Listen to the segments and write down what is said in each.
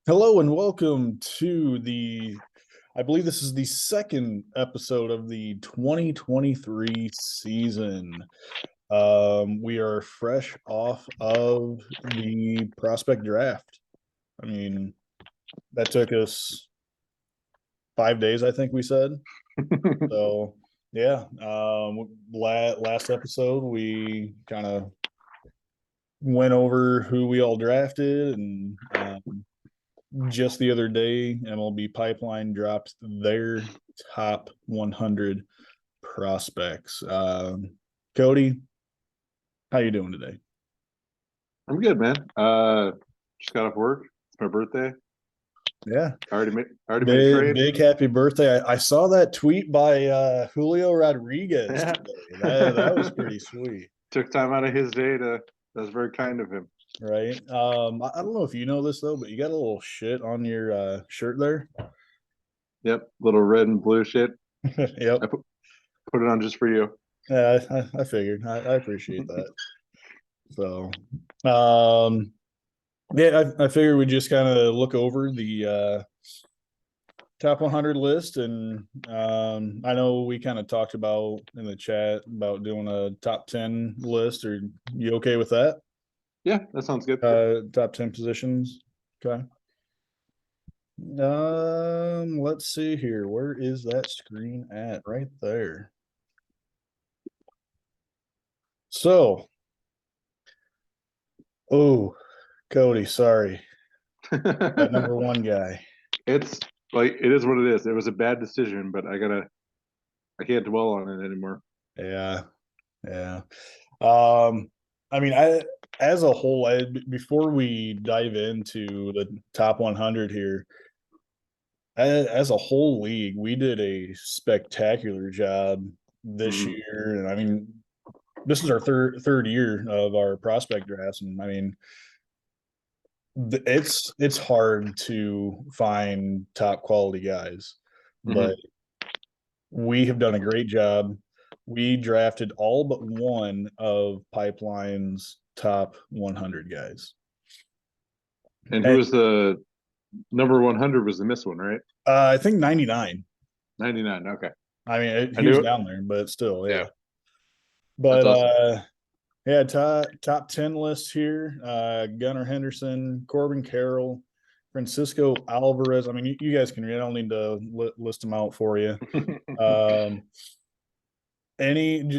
Hello and welcome to I believe this is the second episode of the 2023 season. We are fresh off of the prospect draft. I mean, that took us 5 days, I think we said. So, yeah. Last episode, we kind of went over who we all drafted and just the other day, MLB Pipeline dropped their top 100 prospects. Cody, how you doing today? I'm good, man. Just got off work. It's my birthday. Yeah, I already made a big trade. big happy birthday! I saw that tweet by Julio Rodriguez Yeah. today. That was pretty sweet, Took time out of his day to. That was very kind of him. right? I don't know if you know this though, but you got a little shit on your shirt there. Yep, little red and blue shit. Yep. I put it on just for you. Yeah, I figured. I appreciate that. So, um, yeah, I figured we'd just kind of look over the top 100 list, and I know we kind of talked about in the chat about doing a top 10 list. Are you okay with that? Yeah, that sounds good. Top 10 positions. Okay. Let's see here. Where is that screen at? Right there. So, oh, Cody, sorry, that number one guy. It's like it is what it is. It was a bad decision, but I can't dwell on it anymore. Yeah, yeah. Um, I mean, as a whole, before we dive into the top 100 here, as a whole league, we did a spectacular job this Mhm. year, and I mean, this is our third year of our prospect drafts, and I mean, it's hard to find top quality guys, but Mhm. we have done a great job. We drafted all but one of Pipeline's top 100 guys. And who And was the number 100? Was the missed one, right? I think 99. 99. Okay, I mean, I he was knew it. down there, but still, Yeah, yeah. that's But awesome. yeah, top 10 list here. Gunnar Henderson, Corbin Carroll, Francisco Alvarez. I mean, you guys can read. I don't need to list them out for you. Um,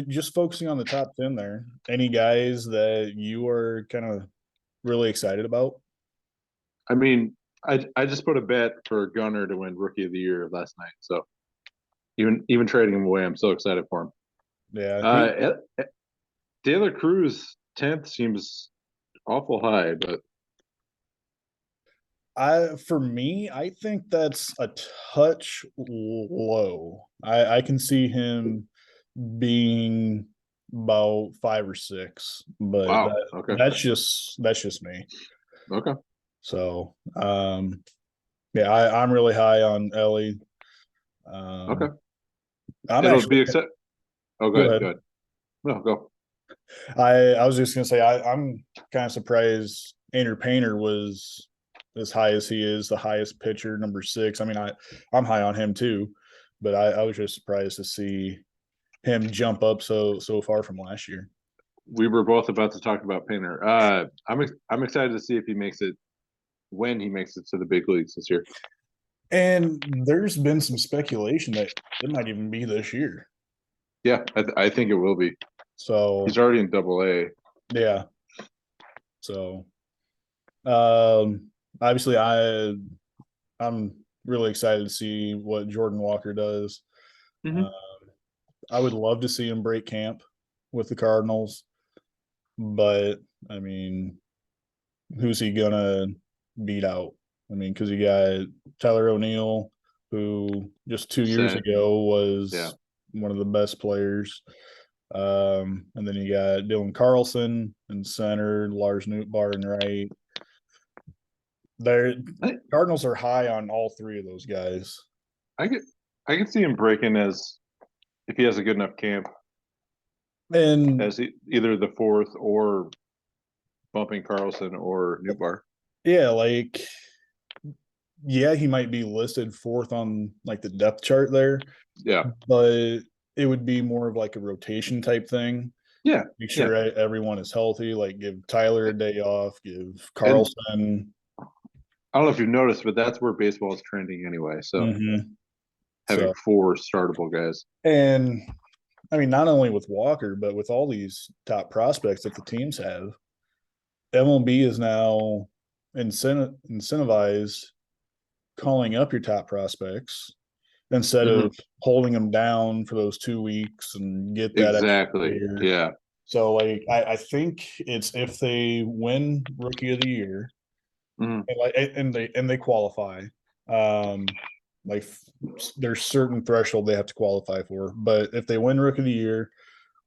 just focusing on the top 10 there, any guys that you are kind of really excited about? I mean, I just put a bet for Gunner to win Rookie of the Year last night. So even trading him away, I'm so excited for him. Yeah, Uh, De La Cruz 10th seems awful high, but for me, I think that's a touch low. I can see him being about 5 or 6, but wow. Okay. that's just me. Okay. So yeah, I'm really high on Ellie. Okay. Um, I'm It'll actually be accept. Oh, go good. ahead. Good. No, go. I was just gonna say I'm kind of surprised Andrew Painter was as high as he is, the highest pitcher, number 6. I mean, I'm high on him too, but I was just surprised to see him jump up so far from last year. We were both about to talk about Painter. I'm excited to see if he makes it when he makes it to the big leagues this year. And there's been some speculation that it might even be this year. Yeah, I think it will be. So He's already in Double A. yeah. So um obviously I'm really excited to see what Jordan Walker does. Mm-hmm. Uh, I would love to see him break camp with the Cardinals, but I mean, who's he gonna beat out? I mean, because you got Tyler O'Neill, who just 2 years Set. ago Yeah. was one of the best players. And then you got Dylan Carlson in center, Lars Nootbaar in right. They're I, Cardinals are high on all three of those guys. I could I could see him breaking as if he has a good enough camp And as either the fourth or bumping Carlson or Newbar. yeah, like yeah, he might be listed fourth on like the depth chart there, Yeah. but it would be more of like a rotation type thing. Yeah. Make Yeah. sure everyone is healthy. Like give Tyler a day off. Give And Carlson. I don't know if you've noticed, but that's where baseball is trending anyway. So having So, 4 startable guys. and I mean, not only with Walker, but with all these top prospects that the teams have, MLB is now incentivized calling up your top prospects instead Mhm. of holding them down for those 2 weeks and get that extra Exactly. year. Yeah. So, like, I think it's if they win Rookie of the Year Mhm. and they qualify, like there's certain threshold they have to qualify for. But if they win Rookie of the Year,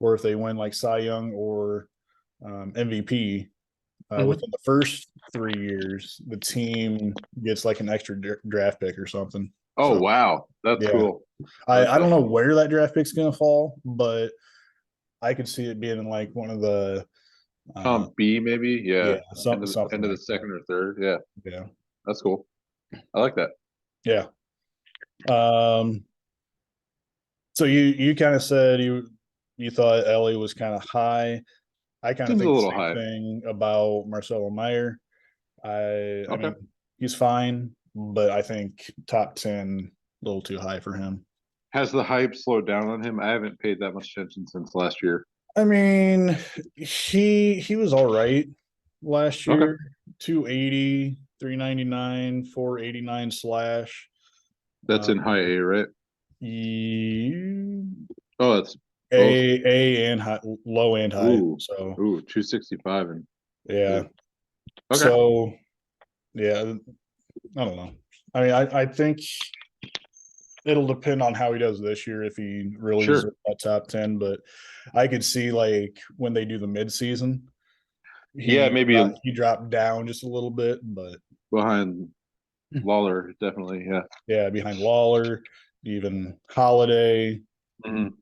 or if they win like Cy Young or MVP, Mhm. within the first 3 years, the team gets like an extra draft pick or something. Oh, So wow. That's yeah, cool. I don't Okay. know where that draft pick's gonna fall, but I could see it being in like one of the Comp B, maybe. Yeah. yeah, something End of the like that. second or third. Yeah. Yeah, That's cool. I like that. yeah. Um, so you kind of said you thought Ellie was kind of high. I kind of Seems a think the little same high. thing about Marcelo Meyer. I Okay. mean, he's fine, but I think top 10 a little too high for him. Has the hype slowed down on him? I haven't paid that much attention since last year. I mean, he was all right last Okay. year. 280, 399, 489 slash. That's Um, in high A, right? e- Oh, that's both. A and high, low and high. Ooh. So Ooh, 265 and yeah. ooh. Okay. So yeah, I don't know. I mean, I think it'll depend on how he does this year if he really Sure. deserves that top 10. But I could see like when they do the midseason, Yeah, maybe he dropped down just a little bit, but behind Lawler, definitely. Yeah. yeah, behind Waller, even Holiday. Mhm.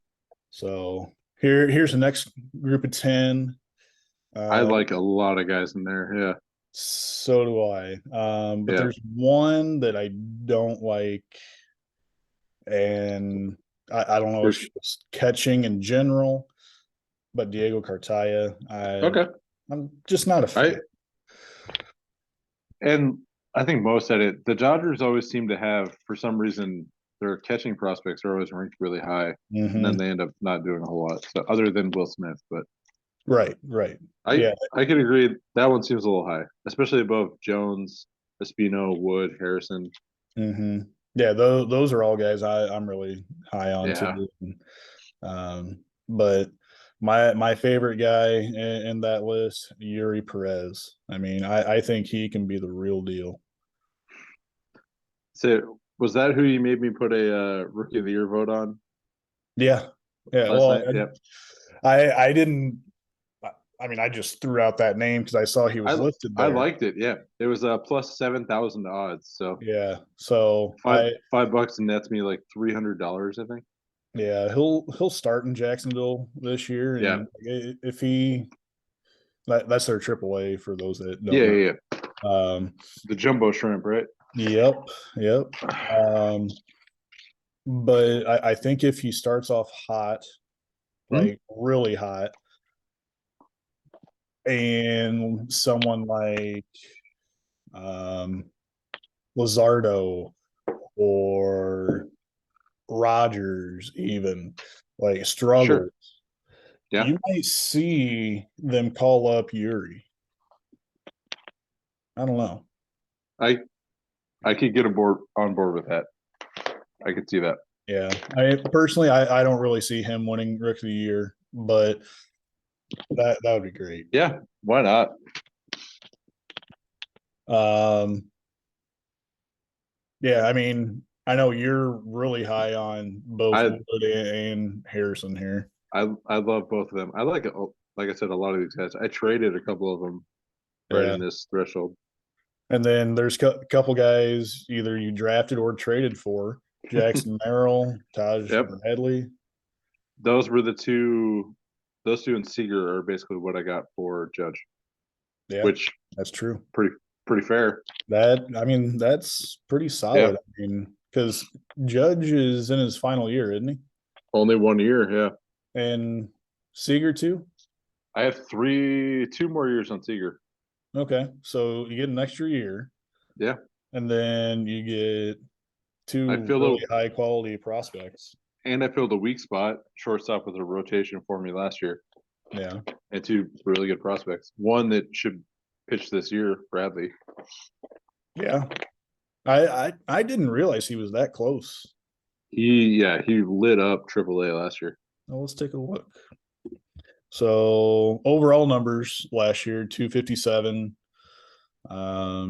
So here's the next group of 10. I Uh, like a lot of guys in there. Yeah. so do I. But Yeah. there's one that I don't like, and I don't know if There's it's just catching in general, but Diego Cartaya, okay. I'm just not a I fan. and I think most at it. The Dodgers always seem to have, for some reason, their catching prospects are always ranked really high, and then Mm-hmm. they end up not doing a whole lot. So other than Will Smith, but Right, right. I Yeah. I can agree that one seems a little high, especially above Jones, Espino, Wood, Harrison. Mm-hmm. Yeah, those are all guys I'm really high on Yeah. too. But my favorite guy in that list, Yuri Perez. I mean, I think he can be the real deal. So was that who you made me put a rookie of the year vote on Yeah, yeah. last Well, night? Yep. I didn't. I mean, I just threw out that name because I saw he was I listed I there. liked it. Yeah, it was plus 7,000 odds. So Yeah. So five $5 and nets me like $300. I think. yeah, he'll start in Jacksonville this year, Yeah. and if that's their AAA for those that Yeah. don't know. Yeah. Yeah. Um, The jumbo shrimp, right? yep, yep. But I think if he starts off hot, Hmm? like really hot, and someone like um, Lazardo or Rogers even like Sure. struggles, Yeah. you might see them call up Yuri. I don't know. I I could get on board with that. I could see that. Yeah, I personally, I don't really see him winning Rookie of the Year, but that would be great. Yeah. Why not? Um, yeah, I mean, I know you're really high on both I Wood and Harrison here. I love both of them. I like I said, a lot of these guys. I traded a couple of them right Yeah, in this threshold. and then there's a couple guys either you drafted or traded for: Jackson Merrill, Taj Yep. Bradley. Those were the two. Those two and Seager are basically what I got for Judge, Yeah, which that's true. pretty pretty fair. That's pretty solid. Yeah. I mean, because Judge is in his final year, isn't he? Only 1 year, yeah. And Seager too? I have 2 more years on Seager. Okay. So you get an extra year. Yeah. And then you get I two feel really high quality prospects. And I filled a weak spot, shortstop with a rotation for me last year. Yeah. And 2 really good prospects. One that should pitch this year, Bradley. Yeah. I didn't realize he was that close. He lit up AAA last year. Well, let's take a look. So overall numbers last year, 257. A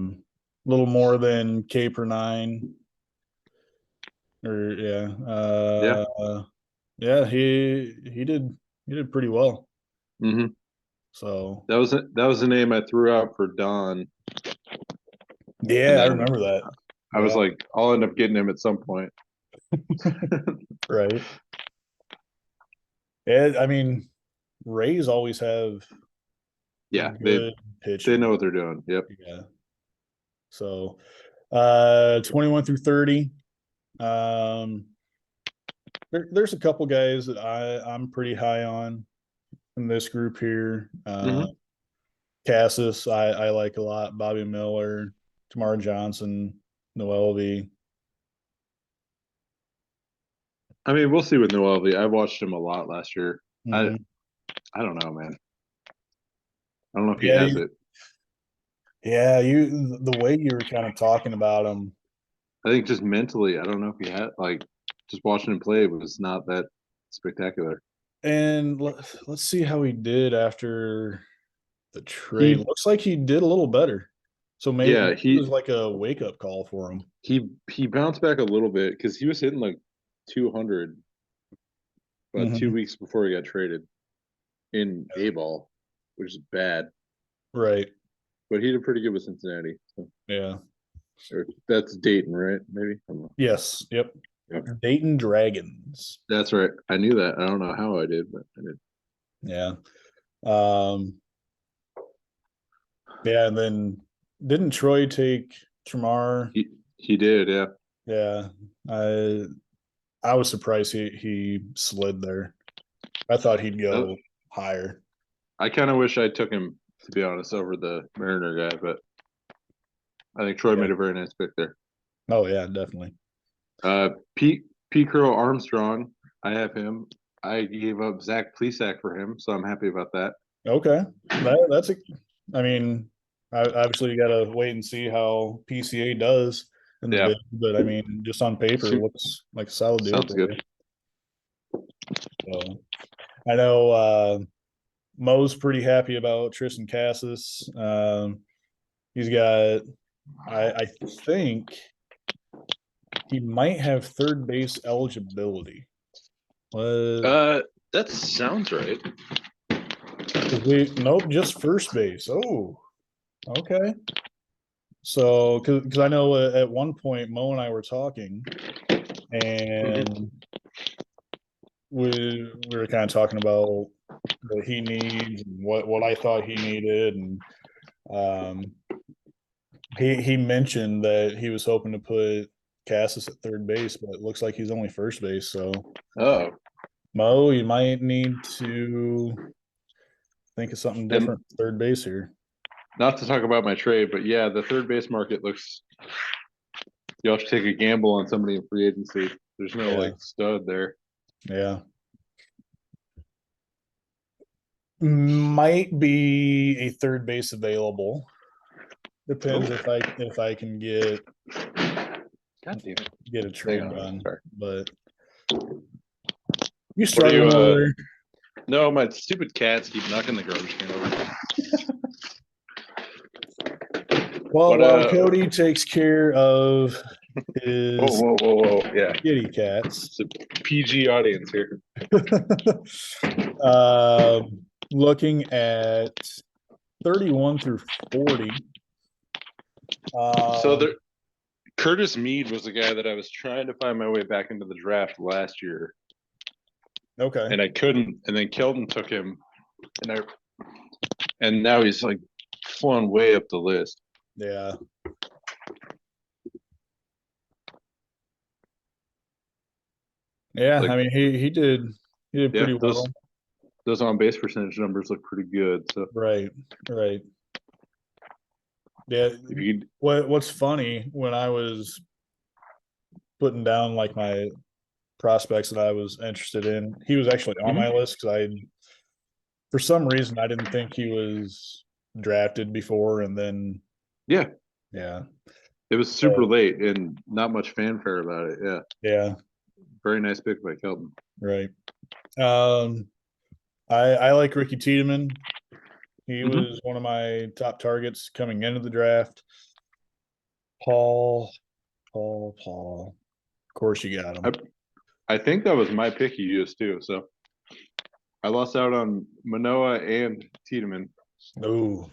little more than K per 9. Or yeah, he did pretty well. Mm-hmm. So that was the name I threw out for Don. Yeah, I remember that. I was like, I'll end up getting him at some point. Right. Yeah, I mean, Rays always have good pitching. They know what they're doing. Yep. Yeah. So 21 through 30. There's a couple guys that I'm pretty high on in this group here. Cassis, I like a lot. Bobby Miller, Tamar Johnson, Noelvi. I mean, we'll see with Noelvi. I watched him a lot last year. I don't know, man. I don't know if he has it. Yeah, the way you were kind of talking about him. I think just mentally, I don't know if he had just watching him play was not that spectacular. And let's see how he did after the trade. Looks like he did a little better. So maybe it was like a wake up call for him. He bounced back a little bit because he was hitting like 200 about 2 weeks before he got traded in A-ball, which is bad. Right. But he did pretty good with Cincinnati. So. Yeah. That's Dayton, right? Maybe. Yes. Yep. Dayton Dragons. That's right. I knew that. I don't know how I did, but I did. Yeah. Yeah, and then didn't Troy take Tramar? He did, yeah. Yeah. I was surprised he slid there. I thought he'd go higher. I kind of wish I took him, to be honest, over the Mariner guy, but I think Troy made a very nice pick there. Oh yeah, definitely. Pete Crow Armstrong, I have him. I gave up Zach Plesac for him, so I'm happy about that. Okay, that's I mean, obviously you got to wait and see how PCA does in the bid, but I mean, just on paper, it looks like a solid deal. Sounds good. So, I know Mo's pretty happy about Tristan Cassis. He's got, I think he might have third base eligibility. That sounds right. Nope, just first base. Oh, okay. So, because I know at one point Mo and I were talking, and we were kind of talking about what he needs and what I thought he needed, and he mentioned that he was hoping to put Cassis at third base, but it looks like he's only first base. So, Mo, you might need to think of something different third base here. Not to talk about my trade, but yeah, the third base market looks. Y'all should take a gamble on somebody in free agency. There's no stud there. Yeah. Might be a third base available. Depends if I can get a trade done. But you struggling over there? No, my stupid cats keep knocking the garbage can over. Well, while Cody takes care of his yeah, kitty cats. It's a PG audience here. Looking at 31 through 40. Curtis Mead was the guy that I was trying to find my way back into the draft last year. Okay. And I couldn't, and then Kelton took him, and now he's like flown way up the list. Yeah. Yeah, Like, I mean he did pretty well. Those on base percentage numbers look pretty good. So Right. Yeah. if you What's funny when I was putting down like my prospects that I was interested in, he was actually on my list because for some reason I didn't think he was drafted before, and then yeah, yeah, it was super late and not much fanfare about it. Yeah, yeah, very nice pick by Kelton. right. Um, I like Ricky Tiedemann. He was one of my top targets coming into the draft. Paul. Of course, you got him. I think that was my pick you used too. So I lost out on Manoah and Tiedemann. Oh,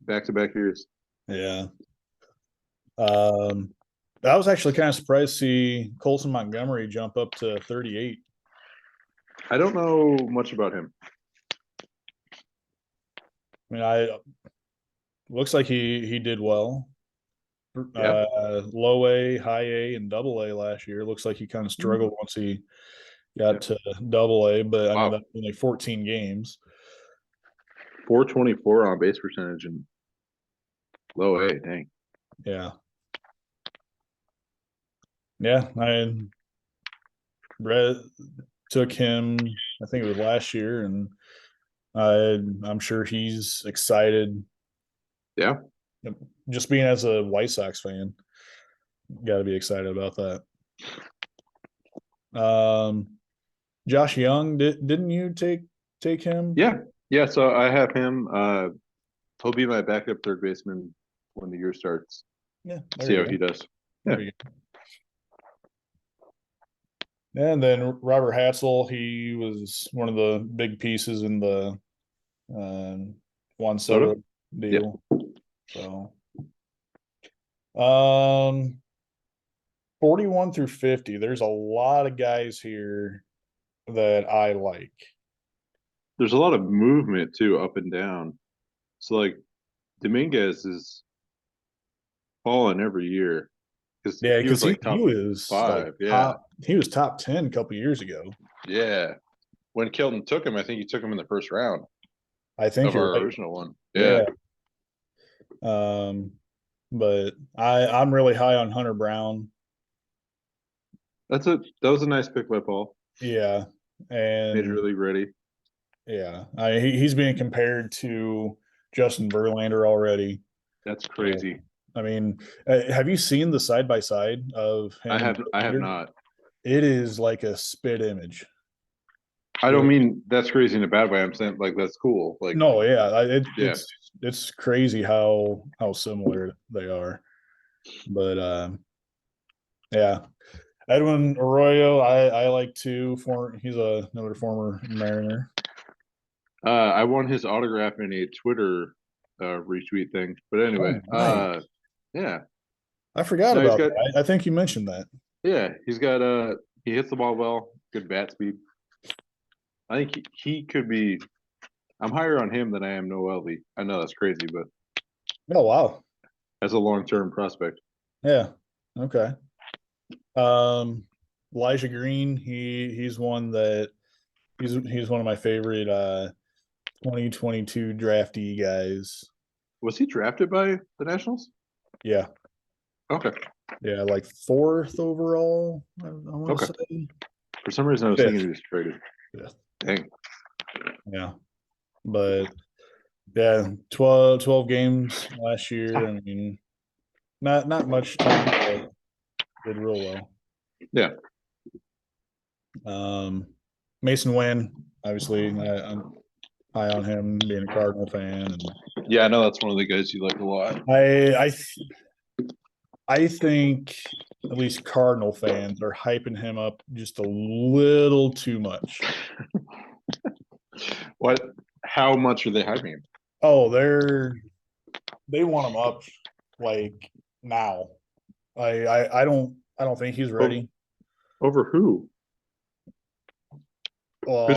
back-to-back years. Yeah. I was actually kind of surprised to see Colson Montgomery jump up to 38. I don't know much about him. I mean, looks like he did well. Yeah. Low A, high A, and double A last year. Looks like he kind of struggled once he got to double A, but I mean that's only 14 games. 424 on base percentage and low A, dang. Yeah. Yeah, Brett took him, I think it was last year, and I'm sure he's excited. Yeah. Just being as a White Sox fan, got to be excited about that. Josh Young, didn't you take him? Yeah. So I have him. He'll be my backup third baseman when the year starts. Yeah. See how he does. Yeah. And then Robert Hatzel, he was one of the big pieces in the Juan Soto deal. Yeah. So, 41 through 50, there's a lot of guys here that I like. There's a lot of movement too, up and down. So like Dominguez is falling every year. Yeah, he was like top he was 5. He was top 10 a couple years ago. Yeah. When Kelton took him, I think he took him in the first round. I think of our original one. Yeah. But I'm really high on Hunter Brown. That was a nice pick by Paul. Yeah, and Major League ready. Yeah, he's being compared to Justin Verlander already. That's crazy. I mean, have you seen the side by side of him? I have not. It is like a spit image. I don't mean that's crazy in a bad way. I'm saying like that's cool. Like no, yeah, it's crazy how similar they are. But yeah, Edwin Arroyo, I like too. He's another former Mariner. I won his autograph in a Twitter retweet thing. But anyway, yeah. I forgot about that. I think you mentioned that. Yeah, he's got he hits the ball well, good bat speed. I think he could be. I'm higher on him than I am Noelvi. I know that's crazy, but oh wow, as a long-term prospect. Yeah. Okay. Elijah Green, he's one that he's one of my favorite 2022 draftee guys. Was he drafted by the Nationals? Yeah. Okay. Yeah, like 4th overall, I want to say. For some reason, I was thinking he was traded. Yeah. Dang. Yeah. But yeah, 12 games last year. I mean, not much time, but did real well. Yeah. Mason Wynn, obviously, I'm high on him, being a Cardinal fan. And yeah, I know that's one of the guys you like a lot. I think at least Cardinal fans are hyping him up just a little too much. What? How much are they hyping him? Oh, they want him up like now. I don't think he's ready. Over who? Well,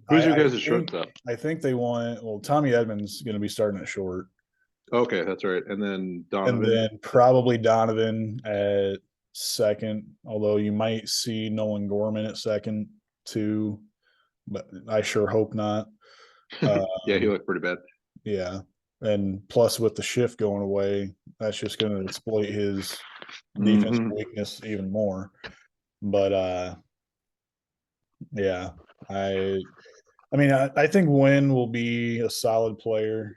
who's your guys' shortstop? I think they want. Well, Tommy Edmonds going to be starting at short. Okay, that's right. And then Donovan. And then probably Donovan at second, although you might see Nolan Gorman at second too, but I sure hope not. Yeah, he looked pretty bad. Yeah. And plus with the shift going away, that's just going to exploit his defensive weakness even more. But yeah, I mean, I think Wynn will be a solid player,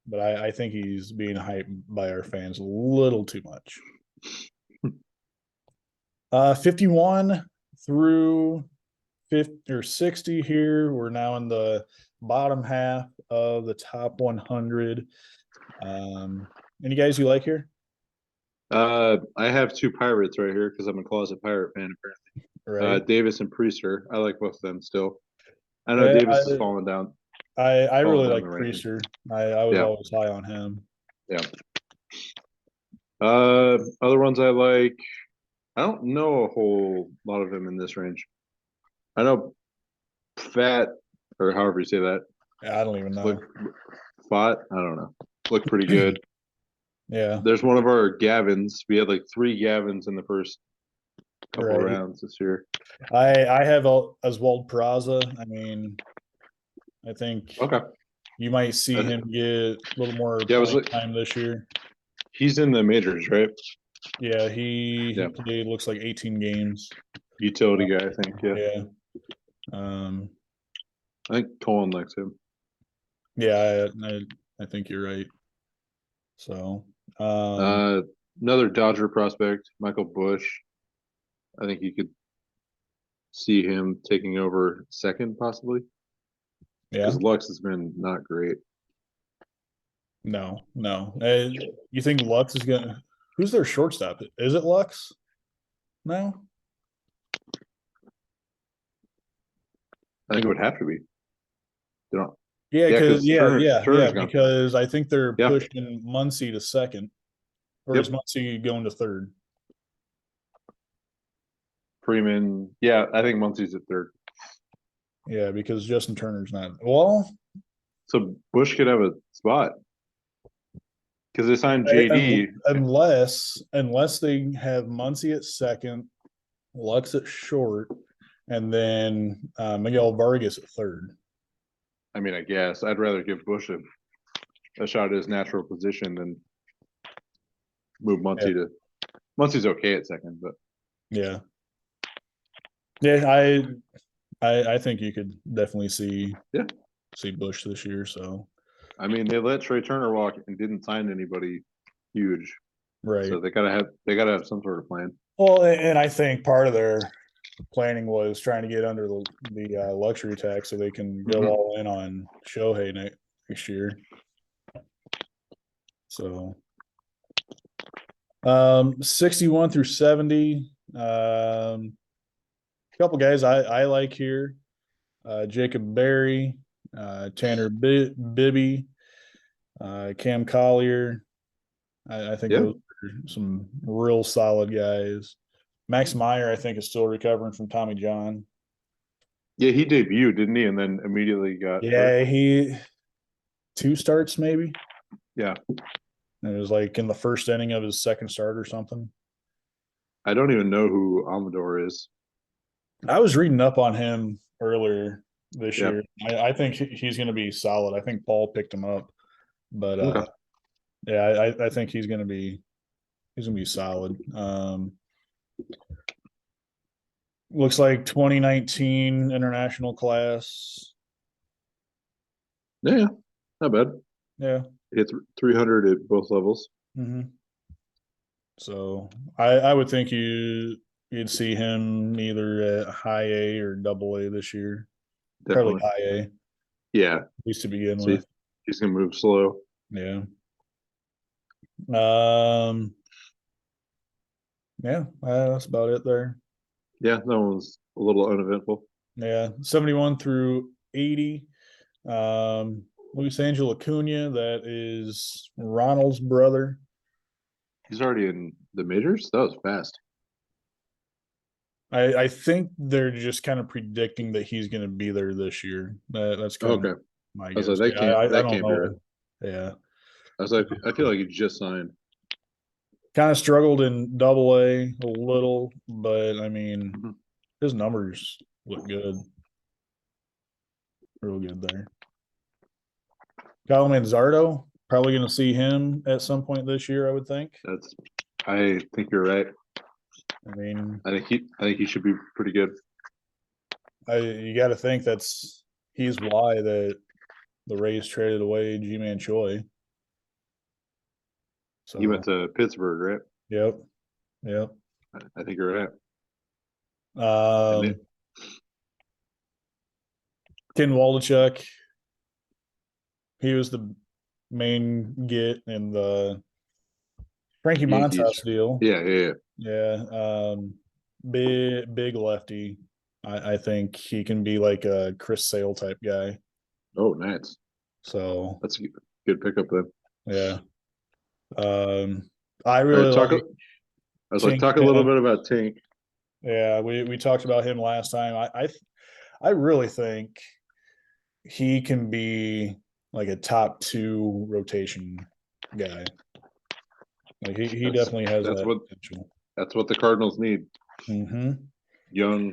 but I think he's being hyped by our fans a little too much. 51 through 50 or 60 here. We're now in the bottom half of the top 100. Any guys you like here? I have two Pirates right here because I'm a closet Pirate fan, apparently. Right. Davis and Priester. I like both of them still. I know Yeah, Davis is falling down. I really like the Priester. I was always high on him. Yeah. Other ones I like. I don't know a whole lot of them in this range. I know Fat, or however you say that. Yeah, I don't even know. Fat, I don't know. Looked pretty good. Yeah. There's one of our Gavins. We had like 3 Gavins in the first couple rounds this year. I have Oswald Peraza. I mean, I think you might see him get a little more playing time this year. He's in the majors, right? Yeah, he played looks like 18 games. Utility guy, I think. Yeah. I think Colin likes him. Yeah, I think you're right. So another Dodger prospect, Michael Bush. I think you could see him taking over second, possibly. Yeah, because Lux has been not great. No. You think Lux is gonna? Who's their shortstop? Is it Lux? No. I think it would have to be. They don't. Yeah, because Turner's gone. because I think they're pushing Muncy to second, or is Muncy going to third? Freeman, I think Muncy's at third. Yeah, because Justin Turner's not. Well, so Bush could have a spot because they signed JD. Unless they have Muncy at second, Lux at short, and then Miguel Vargas at third. I mean, I guess I'd rather give Bush a shot at his natural position than move Muncy to. Muncy's okay at second, but yeah, I think you could definitely see Bush this year. So I mean, they let Trey Turner walk and didn't sign anybody huge, right? So they gotta have some sort of plan. Well, and I think part of their planning was trying to get under the luxury tax so they can go all in on Shohei next year. So 61 through 70. A couple guys I like here. Jacob Berry, Tanner Bibby, Cam Collier. I think those are some real solid guys. Max Meyer, I think, is still recovering from Tommy John. Yeah, he debuted, didn't he? And then immediately got hurt. He 2 starts maybe. Yeah. It was like in the first inning of his second start or something. I don't even know who Amador is. I was reading up on him earlier this year. I think he's going to be solid. I think Paul picked him up, but I think he's going to be solid. Looks like 2019 international class. Yeah, not bad. Yeah, it's 300 at both levels. Mm-hmm. So I would think you'd see him either at high A or double A this year. Definitely. Probably high A. Yeah. At least to begin with. He's gonna move slow. Yeah. That's about it there. Yeah, that one was a little uneventful. Yeah, 71 through 80. Luis Angel Acuna, that is Ronald's brother. He's already in the majors? That was fast. I think they're just kind of predicting that he's going to be there this year. That's kind of my guess. I don't know. Yeah. I was like, I feel like he just signed. Kind of struggled in Double-A a little, but I mean, Mhm. his numbers look good, real good there. Kyle Manzardo, probably going to see him at some point this year, I would think. I think you're right. I mean, I think he should be pretty good. you got to think he's why the Rays traded away G-Man Choi. So He went to Pittsburgh, right? Yep. I think you're right. Ken Waldachuk, he was the main get in the Frankie Yankees. Montas deal. Yeah. Yeah. Big lefty. I think he can be like a Chris Sale type guy. Oh, nice. So that's a good pickup then. Yeah. I really like. I was like, talk a little bit about Tink. Yeah, we talked about him last time. I really think he can be like a top 2 rotation guy. Like he definitely has that potential. That's what the Cardinals need. Mm-hmm. Young,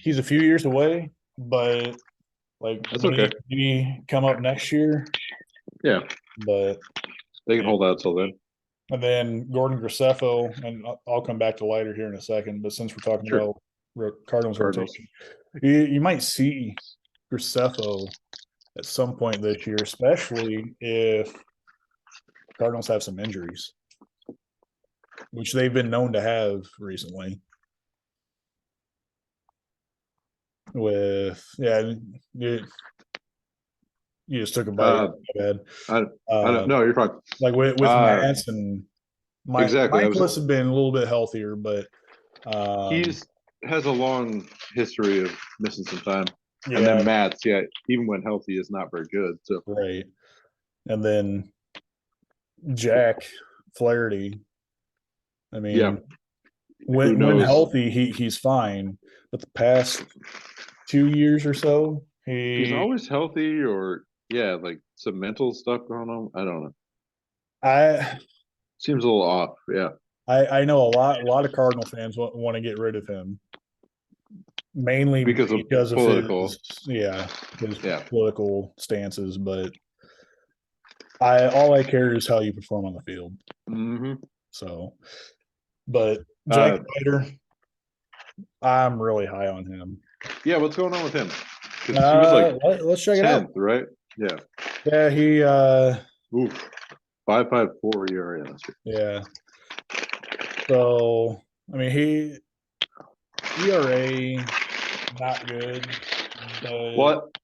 he's a few years away, but like that's when okay. He come up next year. Yeah, but they can hold out till then. And then Gordon Graceffo, and I'll come back to Leiter here in a second. But since we're talking about Cardinals rotation, you might see Graceffo at some point this year, especially if Cardinals have some injuries, which they've been known to have recently. You just took a bite. Bad. No, you're fine. Like with Mats and exactly. Michaelis have been a little bit healthier, but has a long history of missing some time. Yeah. And then Mats, even when healthy, is not very good. So right. And then Jack Flaherty. I mean, when healthy, he's fine. But the past 2 years or so, he's always healthy, or like some mental stuff going on. I don't know. Seems a little off. Yeah. I know a lot of Cardinal fans want to get rid of him, mainly because of political. His political stances. But all I care is how you perform on the field. Mm-hmm. So, but Jack Leiter, I'm really high on him. Yeah, what's going on with him? Because he was like let's check 10th, it out. Right? Yeah. Yeah, he 5.54 ERA last Yeah. year. So I mean, ERA not good. But what?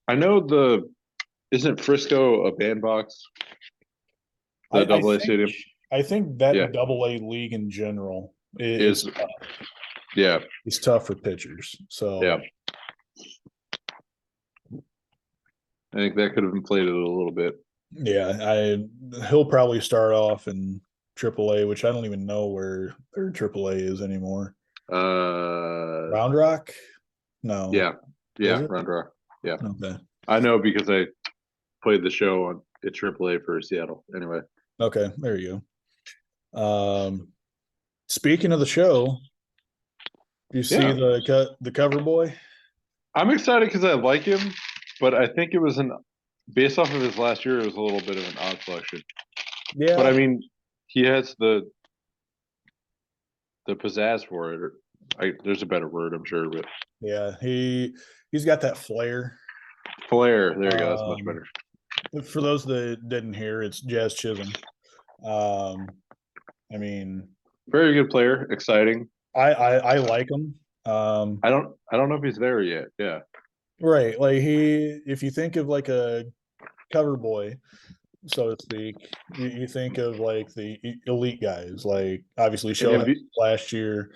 I know isn't Frisco a bandbox? The Double-A stadium. I think that Double-A league in general is tough. Yeah, it's tough for pitchers. So yeah, I think that could have inflated it a little bit. Yeah, he'll probably start off in AAA, which I don't even know where their AAA is anymore. Round Rock? No. Yeah, Round Rock. Yeah. Okay. I know because I played the show at AAA for Seattle. Anyway. Okay, there you go. Speaking of the show, you see the cover boy? I'm excited because I like him, but I think it was based off of his last year, it was a little bit of an odd selection. Yeah. But I mean, he has the pizzazz for it. There's a better word, I'm sure, but yeah, he's got that flair. There you go. That's much better. For those that didn't hear, it's Jazz Chisholm. I mean, very good player, exciting. I like him. I don't know if he's there yet. Yeah. Right. Like if you think of like a cover boy, so to speak, you think of like the elite guys, like obviously Shohei last year.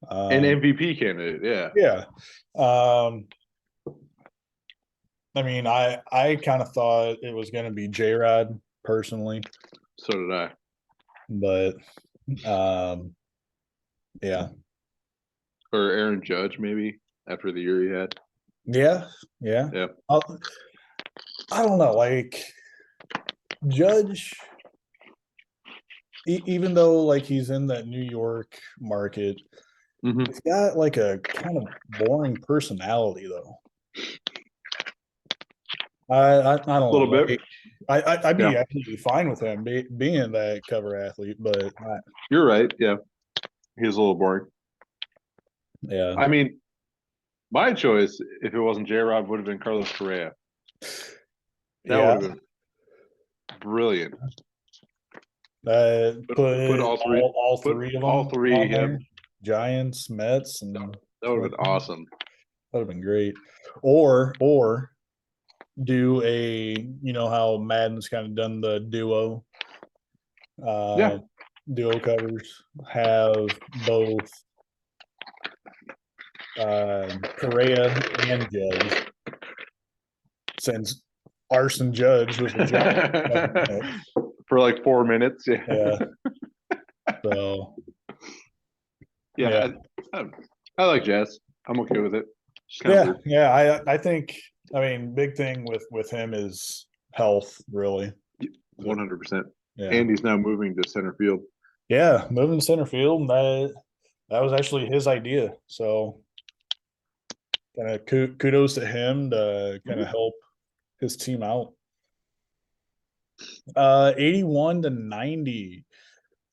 An MVP candidate. Yeah. Yeah. I mean, I kind of thought it was going to be J-Rod personally. So did I. But, yeah. Or Aaron Judge, maybe, after the year he had. Yeah. I don't know. Like, Judge, even though like he's in that New York market, he's got like a kind of boring personality though. I don't know. A little bit. I'd be absolutely fine with him being that cover athlete, but you're right. Yeah, he's a little boring. Yeah. I mean, my choice, if it wasn't J-Rob, would have been Carlos Correa. That would have been brilliant. Put all three of them all three, on there. Giants, Mets, and that would have been awesome. That would have been great. Or do how Madden's kind of done the duo. Duo covers, have both Correa and Judge, since Arson Judge was a Giant for like 4 minutes. Yeah. So yeah. I like Jazz. I'm okay with it. I think, big thing with him is health, really. 100%. And he's now moving to center field. Yeah, moving to center field. That was actually his idea. So kind of kudos to him to kind of help his team out. 81 to 90.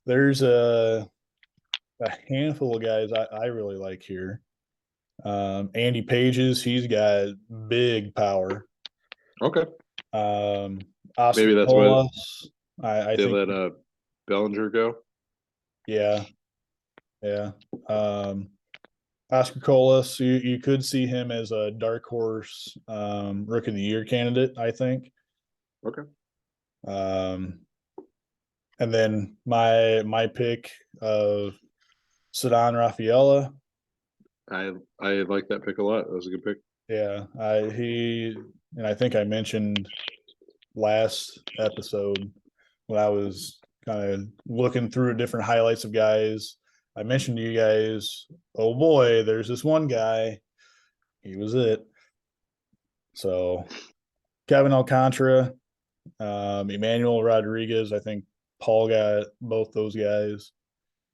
There's a handful of guys I really like here. Andy Pages, he's got big power. Okay. Oscar Maybe that's Colas, what they let Bellinger go. Yeah. Oscar Colas, you could see him as a dark horse Rookie of the Year candidate, I think. Okay. And then my pick of Ceddanne Rafaela. I like that pick a lot. That was a good pick. Yeah, I think I mentioned last episode when I was kind of looking through different highlights of guys. I mentioned to you guys, oh boy, there's this one guy. He was it. So Kevin Alcantara, Emmanuel Rodriguez. I think Paul got both those guys.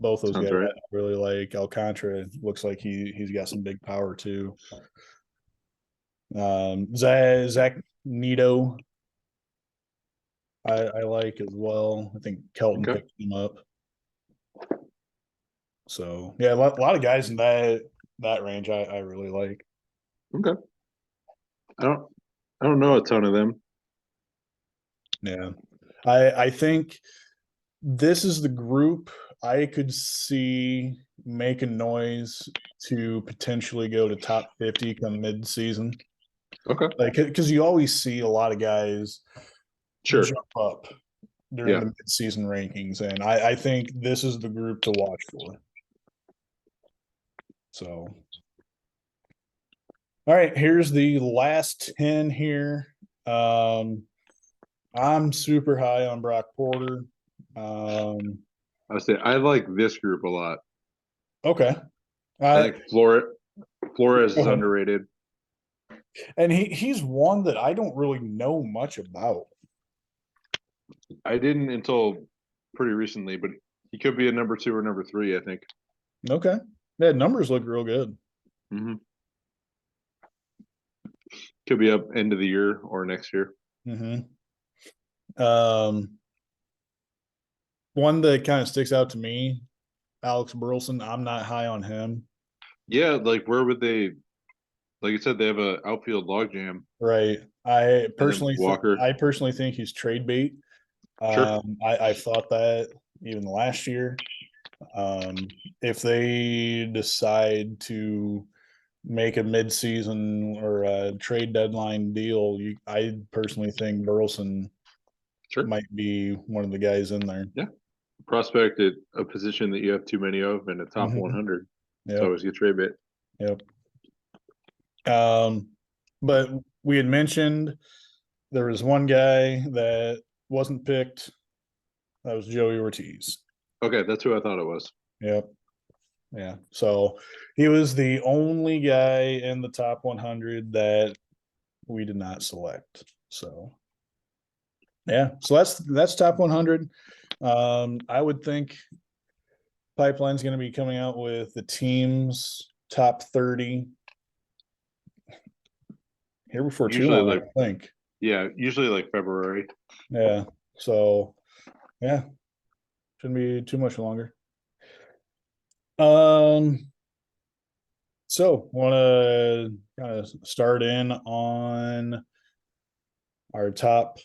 Both those guys right. I really like. Alcantara looks like he's got some big power too. Zach Nito, I like as well. I think Kelton picked him up. So yeah, a lot of guys in that range I really like. Okay. I don't know a ton of them. Yeah. I think this is the group I could see making noise to potentially go to top 50 come mid-season. Okay. Like, because you always see a lot of guys jump up during the mid-season rankings, and I think this is the group to watch for. So, all right, here's the last 10 here. I'm super high on Brock Porter. I like this group a lot. Okay. I think Flores is underrated. And he's one that I don't really know much about. I didn't until pretty recently, but he could be a number 2 or number 3, I think. Okay. Yeah, numbers look real good. Mm-hmm. Could be up end of the year or next year. Mm-hmm. One that kind of sticks out to me, Alex Burleson. I'm not high on him. Yeah, like where would they? Like you said, they have an outfield logjam. Right. I personally think he's trade bait. I thought that even last year. If they decide to make a mid-season or a trade deadline deal, I personally think Burleson might be one of the guys in there. Yeah. Prospect at a position that you have too many of in a top 100. It's always a trade bit. Yep. But we had mentioned there was one guy that wasn't picked. That was Joey Ortiz. Okay, that's who I thought it was. Yep. Yeah. So he was the only guy in the top 100 that we did not select. So Yeah. So that's top 100. I would think Pipeline's going to be coming out with the team's top 30 here before too Usually, long, like, I think. usually like February. Yeah. So, yeah, shouldn't be too much longer. So want to kind of start in on our top.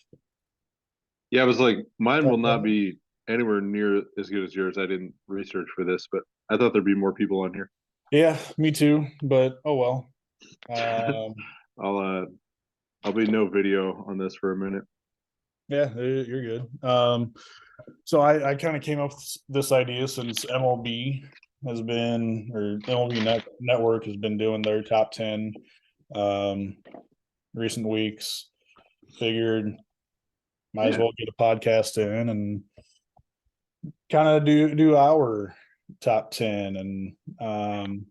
Yeah, I was like, mine will not 10? be anywhere near as good as yours. I didn't research for this, but I thought there'd be more people on here. Yeah, me too. But oh well. Um, I'll I'll be no video on this for a minute. yeah, you're good. So I kind of came up with this idea since MLB has been, or Network has been doing their top 10 um, recent weeks. Figured might as Yeah. well get a podcast in and kind of do our top 10. And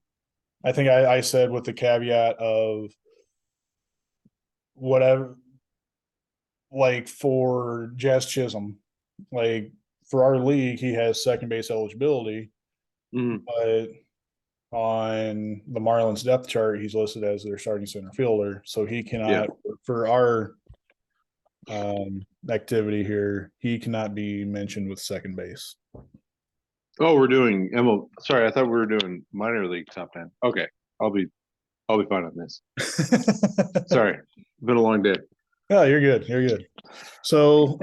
I think I said with the caveat of whatever, like for Jazz Chisholm, like for our league, he has second base eligibility, Mhm. but on the Marlins depth chart, he's listed as their starting center fielder. So he Yeah. cannot, for our activity here, he cannot be mentioned with second base. Oh, we're doing ML. Sorry, I thought we were doing minor league top 10. Okay, I'll be fine on this. Sorry, been a long day. No, you're good. You're good. So,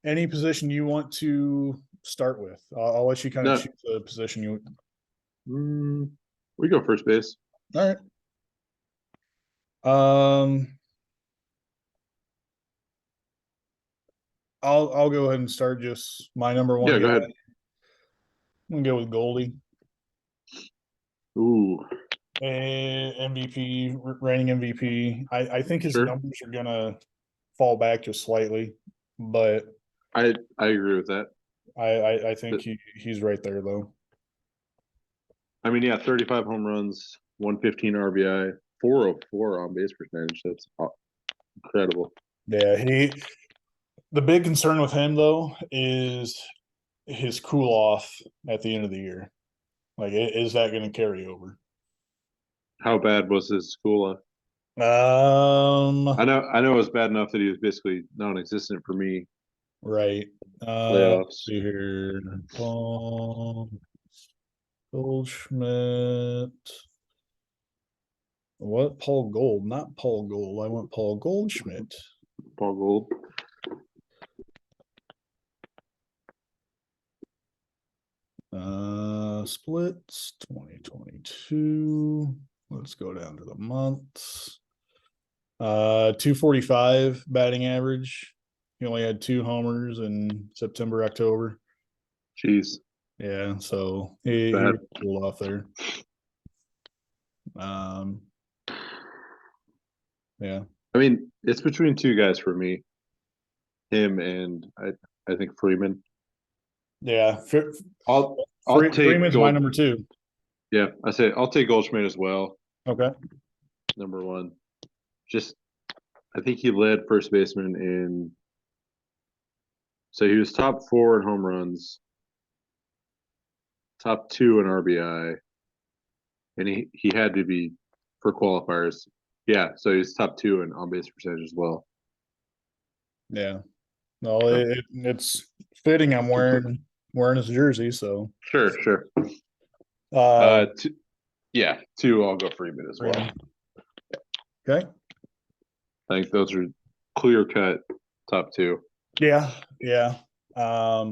any position you want to start with, I'll let you kind of No, choose the position you. we go first base. All right. Um, I'll go ahead and start just my number one Yeah, guy. go ahead. I'm gonna go with Goldie, Ooh, MVP, reigning MVP. I think his sure. numbers are gonna fall back just slightly, but I agree with that. I think But, he's right there though. I mean, yeah, 35 home runs, 115 RBI, 404 on base percentage. That's incredible. Yeah, the big concern with him though is his cool off at the end of the year. Like, is that going to carry over? How bad was his school? Um, I know it was bad enough that he was basically non-existent for me. right. Let's Playoffs. see here. Paul Goldschmidt. What? Paul Gold, not Paul Gold. I want Paul Goldschmidt. Paul Gold. Splits 2022. Let's go down to the months. 245 batting average. He only had 2 homers in September, October. Jeez. Yeah, so he Bad. was cool off there. Um, yeah, I mean, it's between two guys for me. Him and I think Freeman. yeah. I'll take Freeman's my Gold. number two. Yeah, I say I'll take Goldschmidt as well. Okay. Number one. Just I think he led first baseman in. So he was top 4 in home runs, top 2 in RBI, and he had to be for qualifiers. Yeah, so he's top 2 in on base percentage as well. Yeah. No, So, it's fitting. I'm wearing his jersey, so sure. uh, Two, yeah, 2. I'll go Freeman as well. Freeman. Okay. I think those are clear cut top 2. Yeah, yeah. I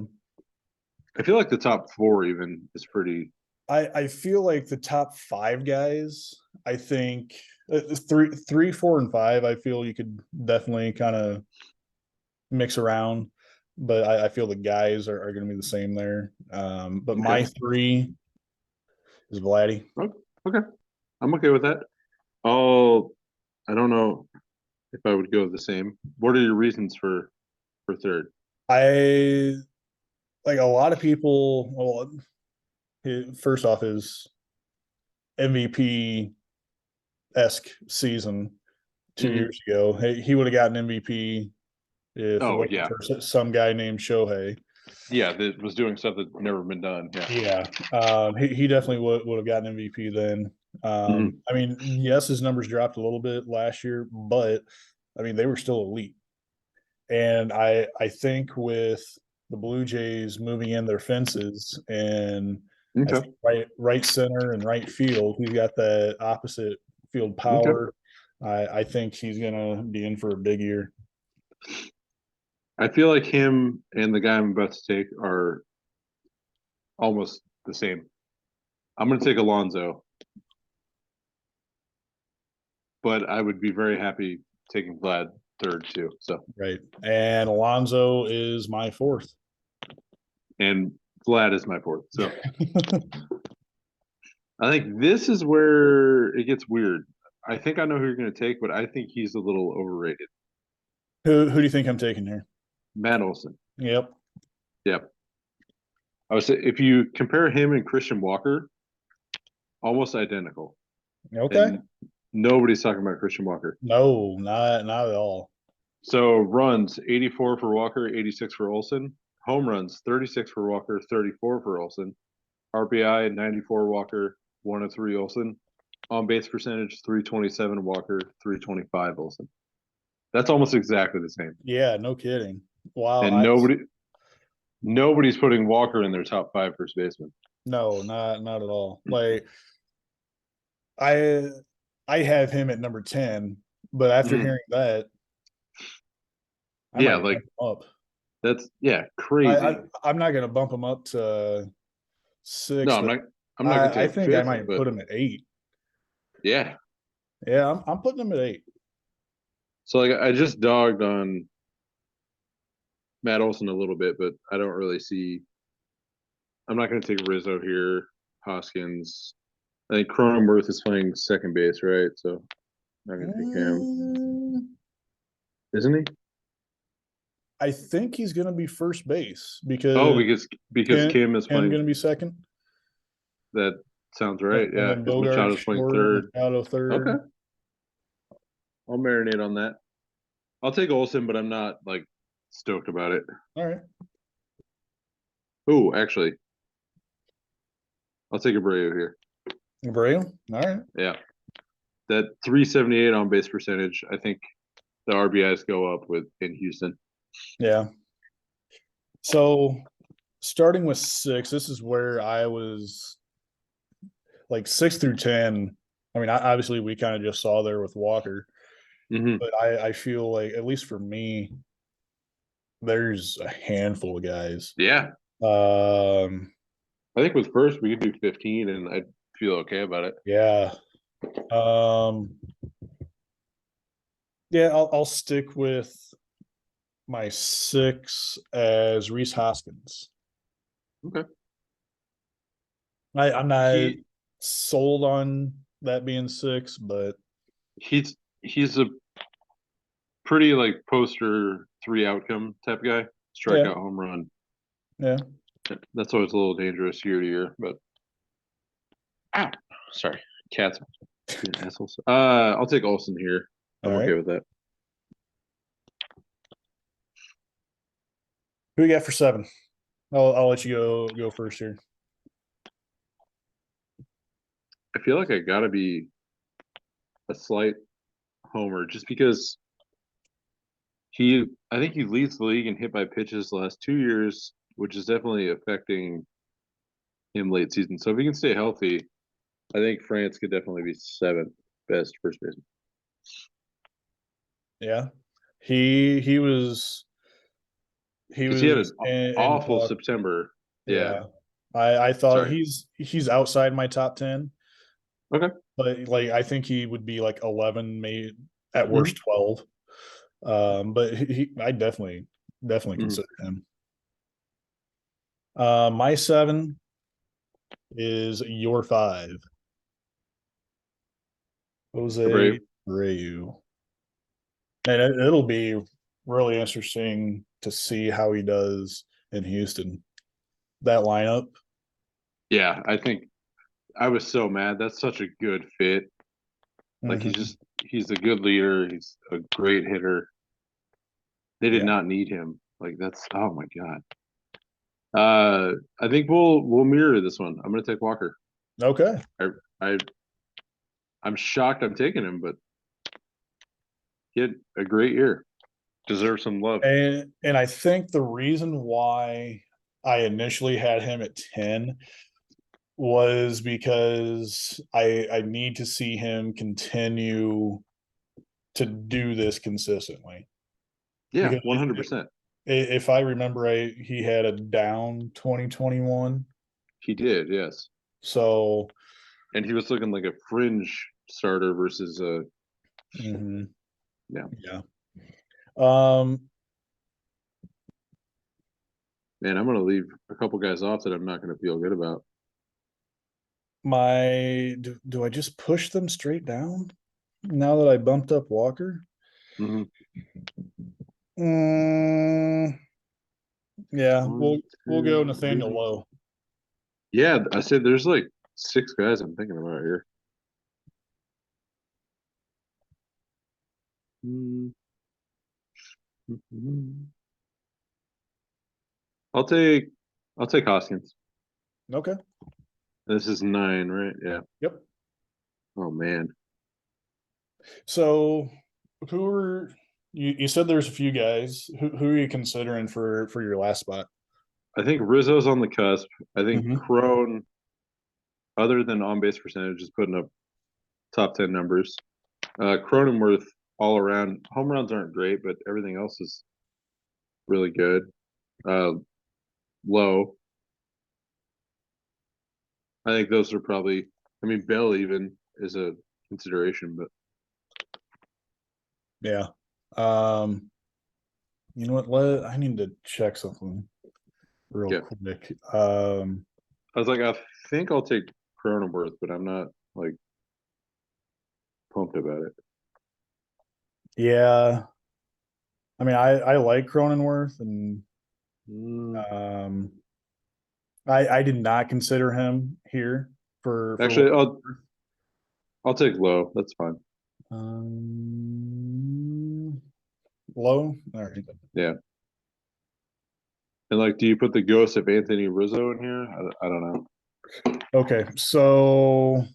feel like the top 4 even is pretty. I feel like the top 5 guys. I think three, 4, and 5. I feel you could definitely kind of mix around, but I feel the guys are going to be the same there. But my Okay. 3 is Vladdy. Oh, okay. I'm okay with that. Oh, I don't know if I would go the same. What are your reasons for third? I like a lot of people. Well, first off, his MVP esque season 2 years ago. He would have gotten MVP if it Oh wasn't yeah, for some guy named Shohei. yeah. That was doing stuff that's never been done. Yeah. Yeah, he definitely would have gotten MVP then. Mhm. I mean, yes, his numbers dropped a little bit last year, but I mean they were still elite. And I think with the Blue Jays moving in their fences and I Okay. think right center and right field, he's got that opposite field Okay. power. I think he's gonna be in for a big year. I feel like him and the guy I'm about to take are almost the same. I'm going to take Alonso, but I would be very happy taking Vlad third too. So, Right. And Alonso is my fourth. and Vlad is my fourth. So, I think this is where it gets weird. I think I know who you're going to take, but I think he's a little overrated. Who do you think I'm taking here? Matt Olson. Yep. Yep. I would say if you compare him and Christian Walker, almost identical. Okay. And nobody's talking about Christian Walker. No, not at all. So runs 84 for Walker, 86 for Olson. Home runs 36 for Walker, 34 for Olson. RBI 94 Walker, 103 Olson. On base percentage 327 Walker, 325 Olson. That's almost exactly the same. Yeah, no kidding. Wow. And nobody's putting Walker in their top 5 first baseman. No, not at all. Like I I have him at number 10, but after hearing that, I Yeah, might like bump him up. that's I, crazy. I'm not gonna bump him up to No, 6, but I'm not gonna I take think I fifth, might but put him at 8. yeah. Yeah, I'm putting him at 8. So like I just dogged on Matt Olson a little bit, but I don't really see. I'm not going to take Rizzo here. Hoskins. I think Cronenworth is playing second base, right? So I'm not going to take him, Mm, isn't he? I think he's gonna be first base Oh, because because Kim is Kim playing. gonna be second, That sounds right. and Yeah, then because Bogart Machado's playing short, third. Machado third. Okay, I'll marinate on that. I'll take Olson, but I'm not like stoked about it. All right, Oh, actually, I'll take Abreu here. Abreu. All right. Yeah, that 378 on base percentage. I think the RBIs go up with in Houston. Yeah. So starting with 6, this is where I was like 6 through 10. I mean, obviously we kind of just saw there with Walker, Mm-hmm. but I feel like at least for me, there's a handful of guys. Yeah, Um, I think with first we could do 15, and I'd feel okay about it. yeah. Um, yeah, I'll stick with my 6 as Reese Hoskins. Okay. I'm not He sold on that being 6, but he's a pretty like poster 3 outcome type guy. yeah, Strikeout, home run. yeah. That's always a little dangerous year to year, but sorry, cats being assholes. I'll take Olson here. All I'm right. okay with that. Who we got for 7? I'll let you go first here. I feel like I gotta be a slight homer just because I think he leads the league in hit by pitches the last 2 years, which is definitely affecting him late season. So if he can stay healthy, I think France could definitely be 7th best first baseman. Yeah, he was Because he had an in awful talk. September. Yeah. Yeah, I thought Sorry. he's outside my top 10, Okay. but like I think he would be like 11, maybe at Mhm. worst 12. But I definitely Mhm. consider him. My 7 is your 5, Jose Abreu. Abreu, and it'll be really interesting to see how he does in Houston. That lineup. Yeah, I think I was so mad. That's such a good fit. Like Mm-hmm. he's a good leader. He's a great hitter. They did Yeah. not need him. Like that's oh my god. I think we'll mirror this one. I'm gonna take Walker. Okay. I I'm shocked I'm taking him, but he had a great year. Deserves some love. And I think the reason why I initially had him at 10 was because I need to see him continue to do this consistently. Yeah, Because 100%. if I remember right, he had a down 2021. He did, yes. So And he was looking like a fringe starter versus mhm, yeah. yeah. Um, Man, I'm gonna leave a couple guys off that I'm not gonna feel good about. do I just push them straight down now that I bumped up Walker? Mm-hmm. Yeah, One, we'll go two, Nathaniel three. Lowe. Yeah, I said there's like 6 guys I'm thinking about here. Mm-hmm. I'll take Hoskins. Okay. This is 9, right? Yeah. Yep. Oh man. So who are you said there's a few guys. Who are you considering for your last spot? I think Rizzo's on the cusp. I think Mm-hmm. Crone, other than on base percentage, is putting up top 10 numbers. Cronenworth all around. Home runs aren't great, but everything else is really good. Low. I think those are probably. I mean, Bell even is a consideration, but Yeah. You know what? I need to check something real yeah. quick. I was like, I think I'll take Cronenworth, but I'm not like pumped about it. Yeah. I mean, I like Cronenworth, and Mm. um, I did not consider him here for what Actually, it's I'll take Low. That's fine. worth. Low. All right. Yeah. And like, do you put the ghost of Anthony Rizzo in here? I don't know. Okay, so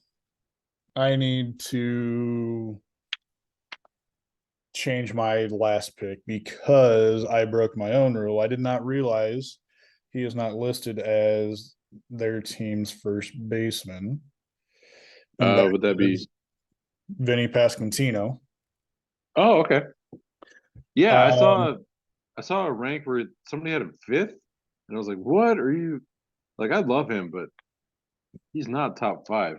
I need to change my last pick because I broke my own rule. I did not realize he is not listed as their team's first baseman, and that Would that be? is Vinny Pasquantino. Oh, okay. Yeah, Um, I saw a rank where somebody had him 5th, and I was like, "What are you?" Like, I love him, but he's not top 5.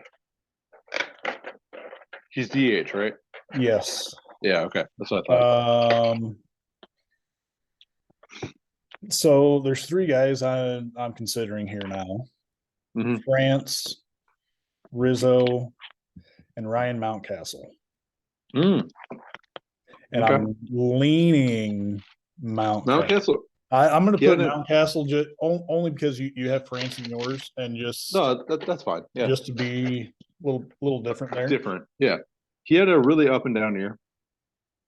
He's DH, right? yes. Yeah, okay, that's what I thought. Um, so there's three guys I'm considering here now: Mm-hmm. France, Rizzo, and Ryan Mountcastle. Mm, And okay. I'm leaning Mountcastle. Mountcastle. I'm going to He put had a Mountcastle just only because you have France in yours, and no. That's fine. Yeah, just to be a little different there. different. Yeah, he had a really up and down year.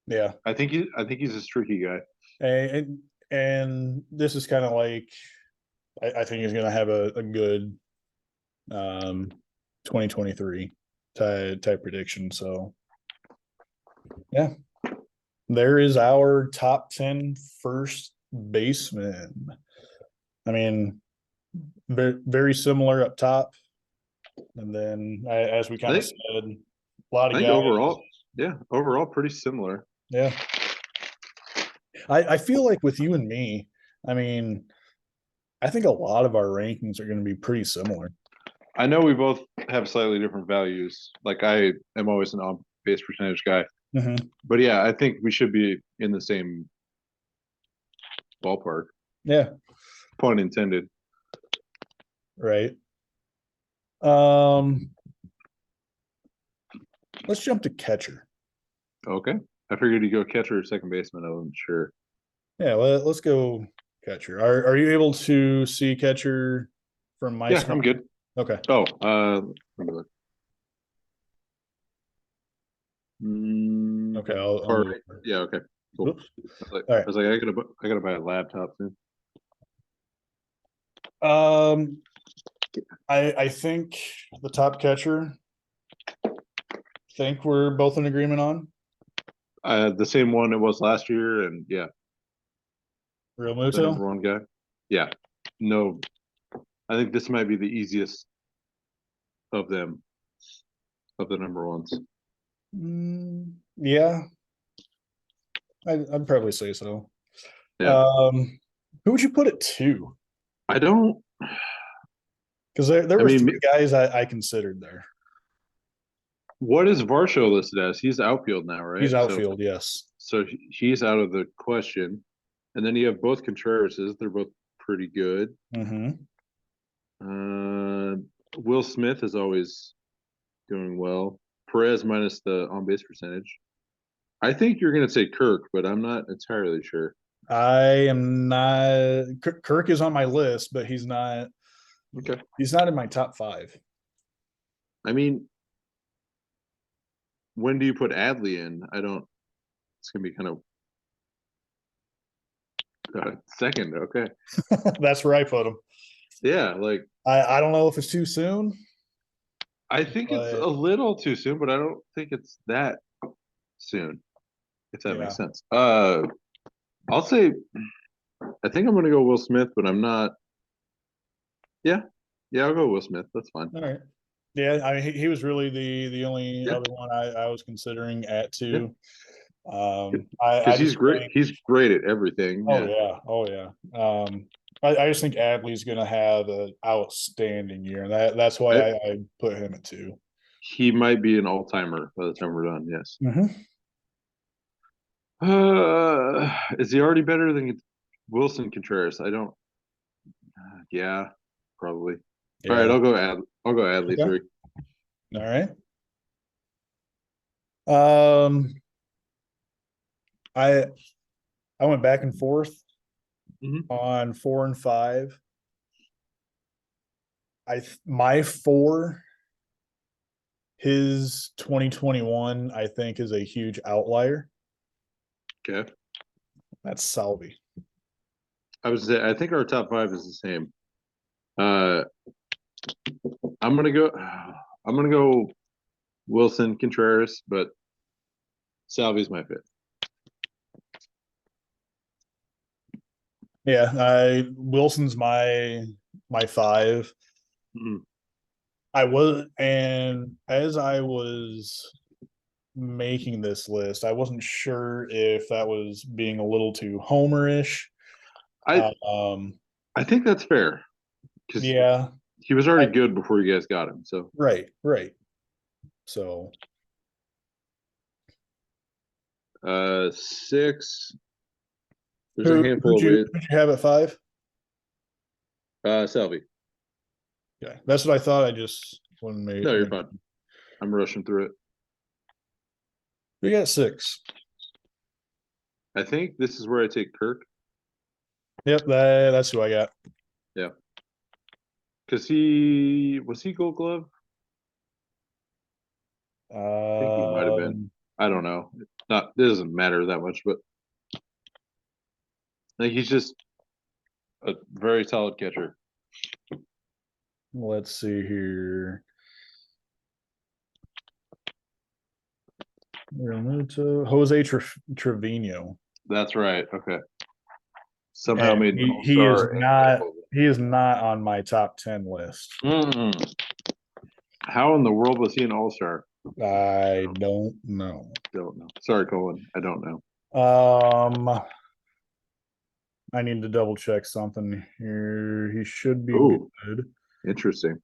Yeah, I think he's a streaky guy. and this is kind of like I think he's going to have a good 2023 type prediction. So yeah, there is our top 10 first baseman. I mean, very similar up top, and then as we I kind of think said, a lot I of think guys. overall pretty similar. Yeah, I feel like with you and me, I mean, I think a lot of our rankings are going to be pretty similar. I know we both have slightly different values. Like I am always an on base percentage guy, Mm-hmm. but yeah, I think we should be in the same ballpark. Yeah, Pun intended. right. Um, let's jump to catcher. Okay. I figured you go catcher or second baseman. I wasn't sure. Yeah, let's go catcher. Are you able to see catcher from my Yeah, screen? I'm good. Okay. Oh, let me look. Okay, I'll Far move right. over. Yeah, okay. Cool. Oops. All right. I was like, I gotta buy a laptop soon. I think the top catcher. Think we're both in agreement on The same one it was last year, and yeah, Real the Muto. number one guy. Yeah, no, I think this might be the easiest of them, of the number ones. Yeah, I'd probably say so. Yeah. Who would you put it to? I don't. Because there I were mean, three guys I considered there. what is Varsho listed as? He's outfield now, right? He's outfield, yes. So he's out of the question. And then you have both Contrerases. They're both pretty good. Mm-hmm. Will Smith is always doing well. Perez minus the on base percentage. I think you're going to say Kirk, but I'm not entirely sure. I am not. Kirk is on my list, but he's not. Okay. He's not in my top five. I mean, when do you put Adley in? I don't. It's going to be kind of second. Okay. That's where I put him. Yeah, like I don't know if it's too soon. I think it's a little too soon, but I don't think it's that soon. If that makes sense. I'll say I think I'm going to go Will Smith, but I'm not. Yeah, I'll go Will Smith. That's fine. All right. Yeah, I mean, he was really the only other one I was considering at two. Because he's great. He's great at everything. Oh yeah. I just think Adley's going to have an outstanding year, and that's why I put him at two. He might be an all-timer by the time we're done. Yes. Mm-hmm. Is he already better than Wilson Contreras? I don't. Yeah, probably. Yeah. All right, I'll go Adley Okay. 3. All right. I went back and forth on 4 and 5. My 4, his 2021, I think, is a huge outlier. Okay. That's Salvi. I think our top 5 is the same. I'm gonna go Wilson Contreras, but Salvi's my 5th. Yeah, Wilson's my 5. Mm-hmm. And as I was making this list, I wasn't sure if that was being a little too homerish. I think that's fair. Yeah, he was already good before you guys got him. So right. So 6. There's a handful who'd you have at 5? Salvi. Okay, that's what I thought. I just wanted to make. No, you're fine. I'm rushing through it. We got 6. I think this is where I take Kirk. Yep, that's who I got. Yeah, because he Gold Glove. I think he might have been. I don't know. It doesn't matter that much, but I think he's just a very solid catcher. Let's see here. Jose Trevino. That's right. Okay. Somehow made he is not on my top 10 list. How in the world was he an all-star? I don't know. Sorry, Colin. I don't know. I need to double check something here. He should be good. Interesting.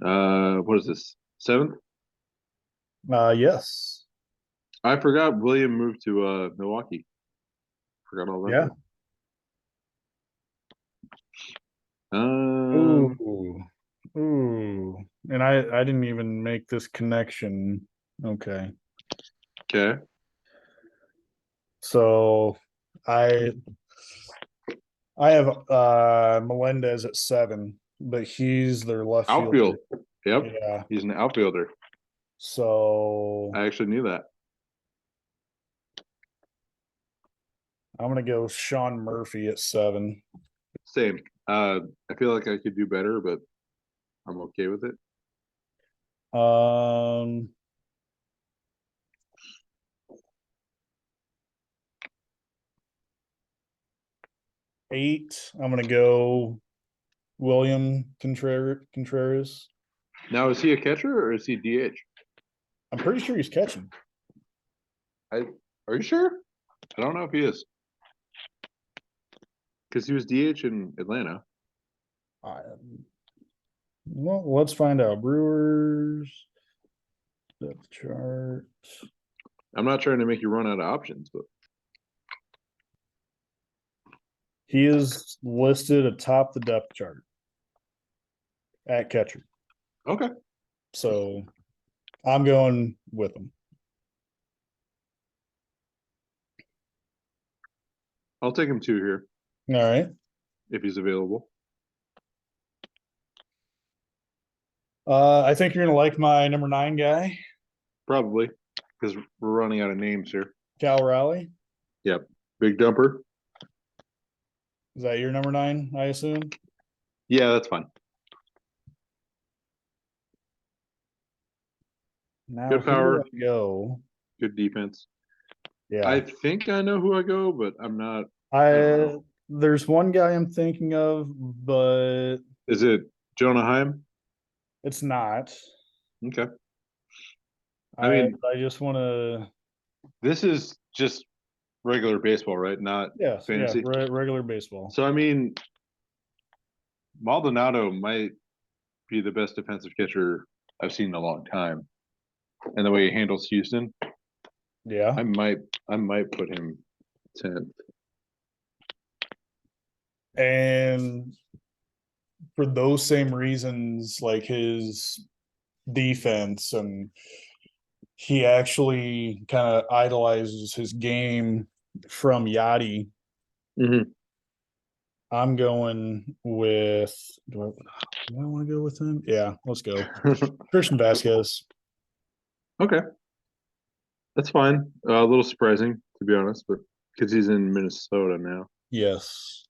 What is this? 7th? Yes. I forgot William moved to Milwaukee. Forgot all about that. Ooh. And I didn't even make this connection. Okay. So I have Melendez at 7, but he's their left outfield. Fielder. Yep. Yeah. He's an outfielder. So I actually knew that. I'm gonna go Sean Murphy at 7. Same. I feel like I could do better, but I'm okay with it. Um, 8. I'm gonna go William Contreras. Now, is he a catcher or is he DH? I'm pretty sure he's catching. Are you sure? I don't know if he is. Because he was DH in Atlanta. Well, let's find out. Brewers depth chart. I'm not trying to make you run out of options, but He is listed atop the depth chart at catcher. okay. So I'm going with him. I'll take him 2 here All right. if he's available. I think you're gonna like my number 9 guy, Probably because we're running out of names here. Cal Raleigh. Yep. Big dumper. Is that your number 9? I assume. Yeah, that's fine. Now, Good power. who do I go? Good defense. Yeah, I think I know who I go, but I'm not. I don't know. There's one guy I'm thinking of, but Is it Jonah Heim? it's not. Okay. I just want to. This is just regular baseball, right? Not Yes, fantasy. yeah, regular baseball. So Maldonado might be the best defensive catcher I've seen in a long time, and the way he handles Houston, Yeah, I might put him 10th. and for those same reasons, like his defense, and he actually kind of idolizes his game from Yachty. Mm-hmm. I'm going with. Do I want to go with him? Yeah, let's go. Christian Vasquez. Okay, that's fine. A little surprising, to be honest, but because he's in Minnesota now. Yes.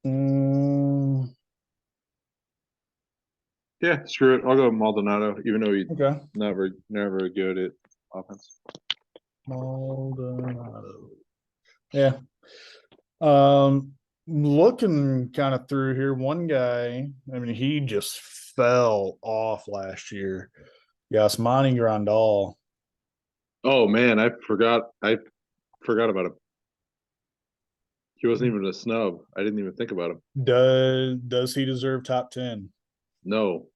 Mm, Yeah, screw it. I'll go with Maldonado, even though he's okay. never good at offense. Maldonado. Yeah. Looking kind of through here, one guy, I mean, he just fell off last year. Yasmani Grandal. Oh man, I forgot about him. He wasn't even a snub. I didn't even think about him. Does he deserve top 10? No.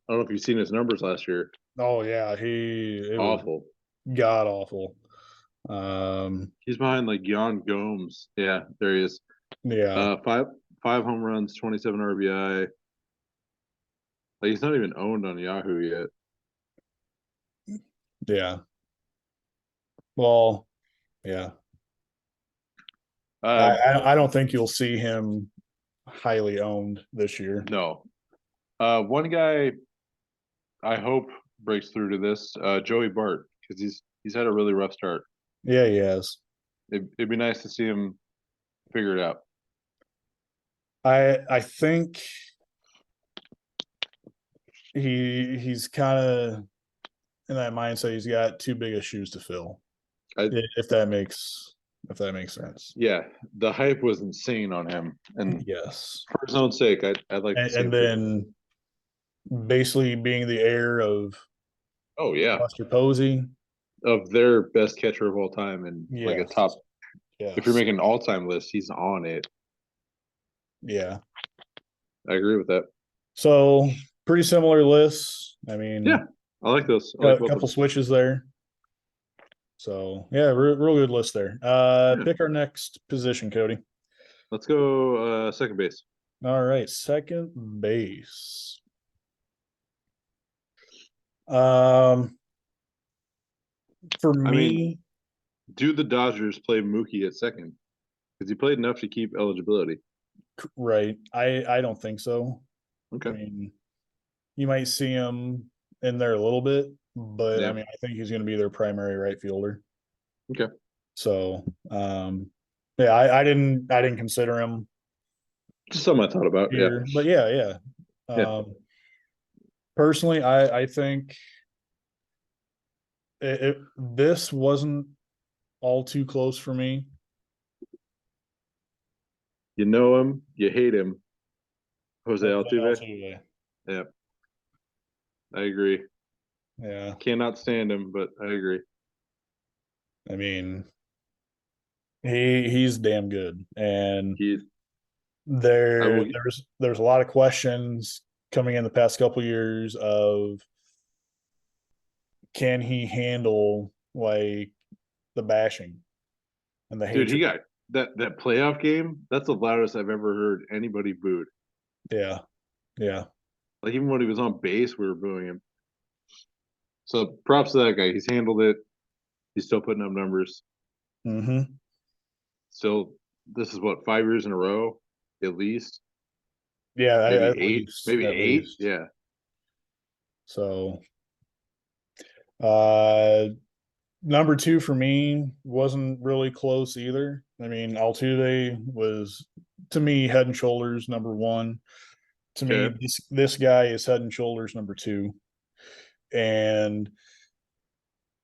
I don't know if you've seen his numbers last year. Oh yeah, it Awful. was god awful. He's behind like Jan Gomes. Yeah, there he is. Yeah. Five home runs, 27 RBI. Like he's not even owned on Yahoo yet. Yeah. Well, yeah. I don't think you'll see him highly owned this year. No. One guy I hope breaks through to this, Joey Bart, because he's had a really rough start. Yeah, he has. It'd be nice to see him figure it out. I think he's kind of in that mindset. He's got too big of shoes to fill. If that makes sense. Yeah, the hype was insane on him, and yes, for his own sake, I'd like to see him. And then basically being the heir of Buster Posey, of their best catcher of all time, and like a top. Yes. If you're making an all-time list, he's on it. Yeah, I agree with that. So pretty similar lists. I mean, yeah, I like those. A couple switches there. So yeah, real good list there. Pick our next position, Cody. Let's go second base. All right, second base. For me, do the Dodgers play Mookie at second? Because he played enough to keep eligibility. Right. I don't think so. Okay. I mean, you might see him in there a little bit, but I mean, I think he's going to be their primary right fielder. Okay. So, yeah, I didn't consider him Just something I thought about. Yeah. here, but yeah. Yeah. Personally, I think this wasn't all too close for me. You know him, you hate him. Jose Jose Altuve. Altuve. Yeah, I agree. Yeah, Cannot stand him, but I agree. I mean, he's damn good, and He, I there will. there's a lot of questions coming in the past couple years of can he handle like the bashing and the Dude, he hatred. got that playoff game. That's the loudest I've ever heard anybody booed. Yeah, yeah. Like even when he was on base, we were booing him. So props to that guy. He's handled it. He's still putting up numbers. Mm-hmm. Still, this is what 5 years in a row, at least. Yeah, Maybe at eight. least, Maybe at eight. least. Yeah. So, uh, number two for me wasn't really close either. I mean, Altuve was to me head and shoulders number one. To me, Okay. this guy is head and shoulders number two. And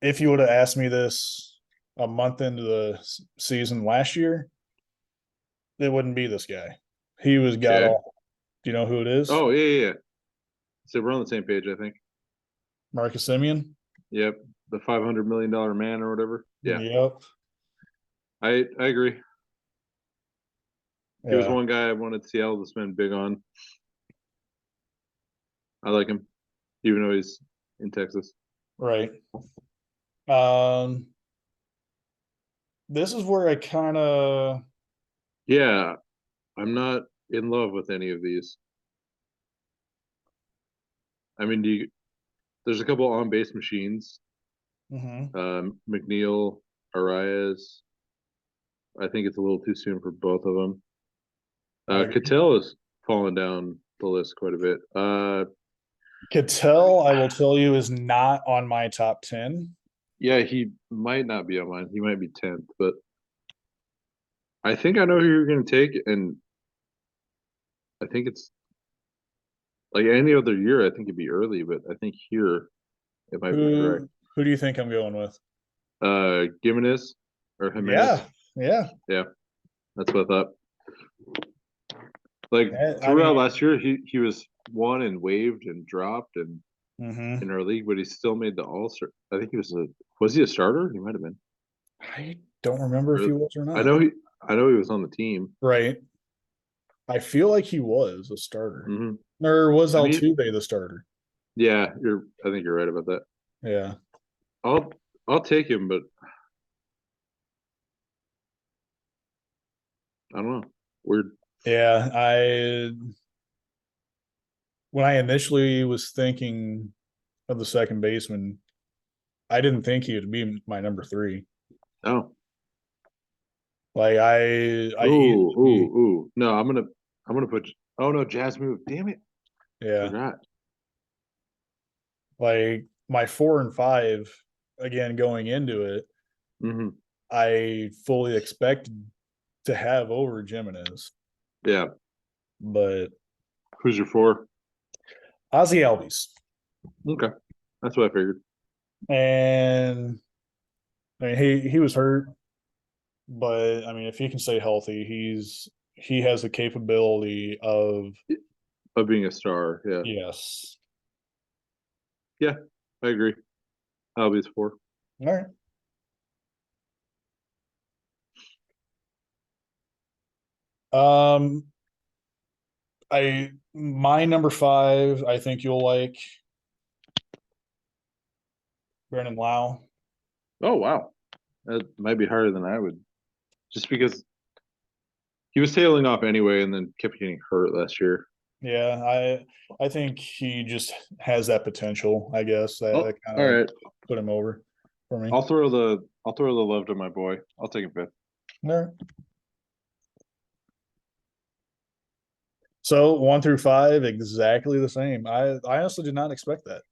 if you would have asked me this a month into the season last year, it wouldn't be this guy. He was god Okay. awful. Do you know who it is? Oh yeah. So we're on the same page, I think. Marcus Simeon. Yep. The $500 million man or whatever. Yeah. Yep. I agree. He was Yeah. one guy I wanted Seattle to spend big on. I like him, even though he's in Texas. Right. Um, this is where I kind of Yeah, I'm not in love with any of these. I mean, there's a couple on base machines. mhm. McNeil, Arias. I think it's a little too soon for both of them. I agree. Cattell has fallen down the list quite a bit. Cattell, I will tell you, is not on my top 10. Yeah, he might not be on mine. He might be 10th, but I think I know who you're going to take, and I think it's like any other year. I think it'd be early, but I think here it might be correct. Who do you think I'm going with? Gimenez or Yeah. Jimenez. Yeah. Yeah, that's what I thought. Like I throughout mean, last year, he was won and waived and dropped and mhm. in our league, but he still made the All Star. I think he was he a starter? He might have been. I don't remember if Or, he was or I not. know he I know he was on the team. Right. I feel like he was a starter. Hmm. Or was I mean, Altuve the starter? yeah, I think you're right about that. Yeah. I'll I'll take him, but I don't know. Weird. Yeah. When I initially was thinking of the second baseman, I didn't think he would be my number three. Oh, Like I easily, ooh. No, I'm gonna put. Oh no, Jazz move. Damn it, yeah. forgot. Like my four and five, again going into it, Hmm. I fully expected to have over Jimenez, Yeah. but Who's your four? Ozzy Albies, Okay, that's what I figured. and I mean he was hurt, but I mean if he can stay healthy, he has the capability of Of being a star. Yeah. yes. Yeah, I agree. Albie's four. All right. Um, I my number five, I think you'll like Brennan Lau. Oh wow, that might be harder than I would. Just because he was tailing off anyway, and then kept getting hurt last year. Yeah, I think he just has that potential. I guess that Oh, kind all of right. put him over for me. I'll throw the love to my boy. I'll take him fifth. All right. So one through five, exactly the same. I honestly did not expect that.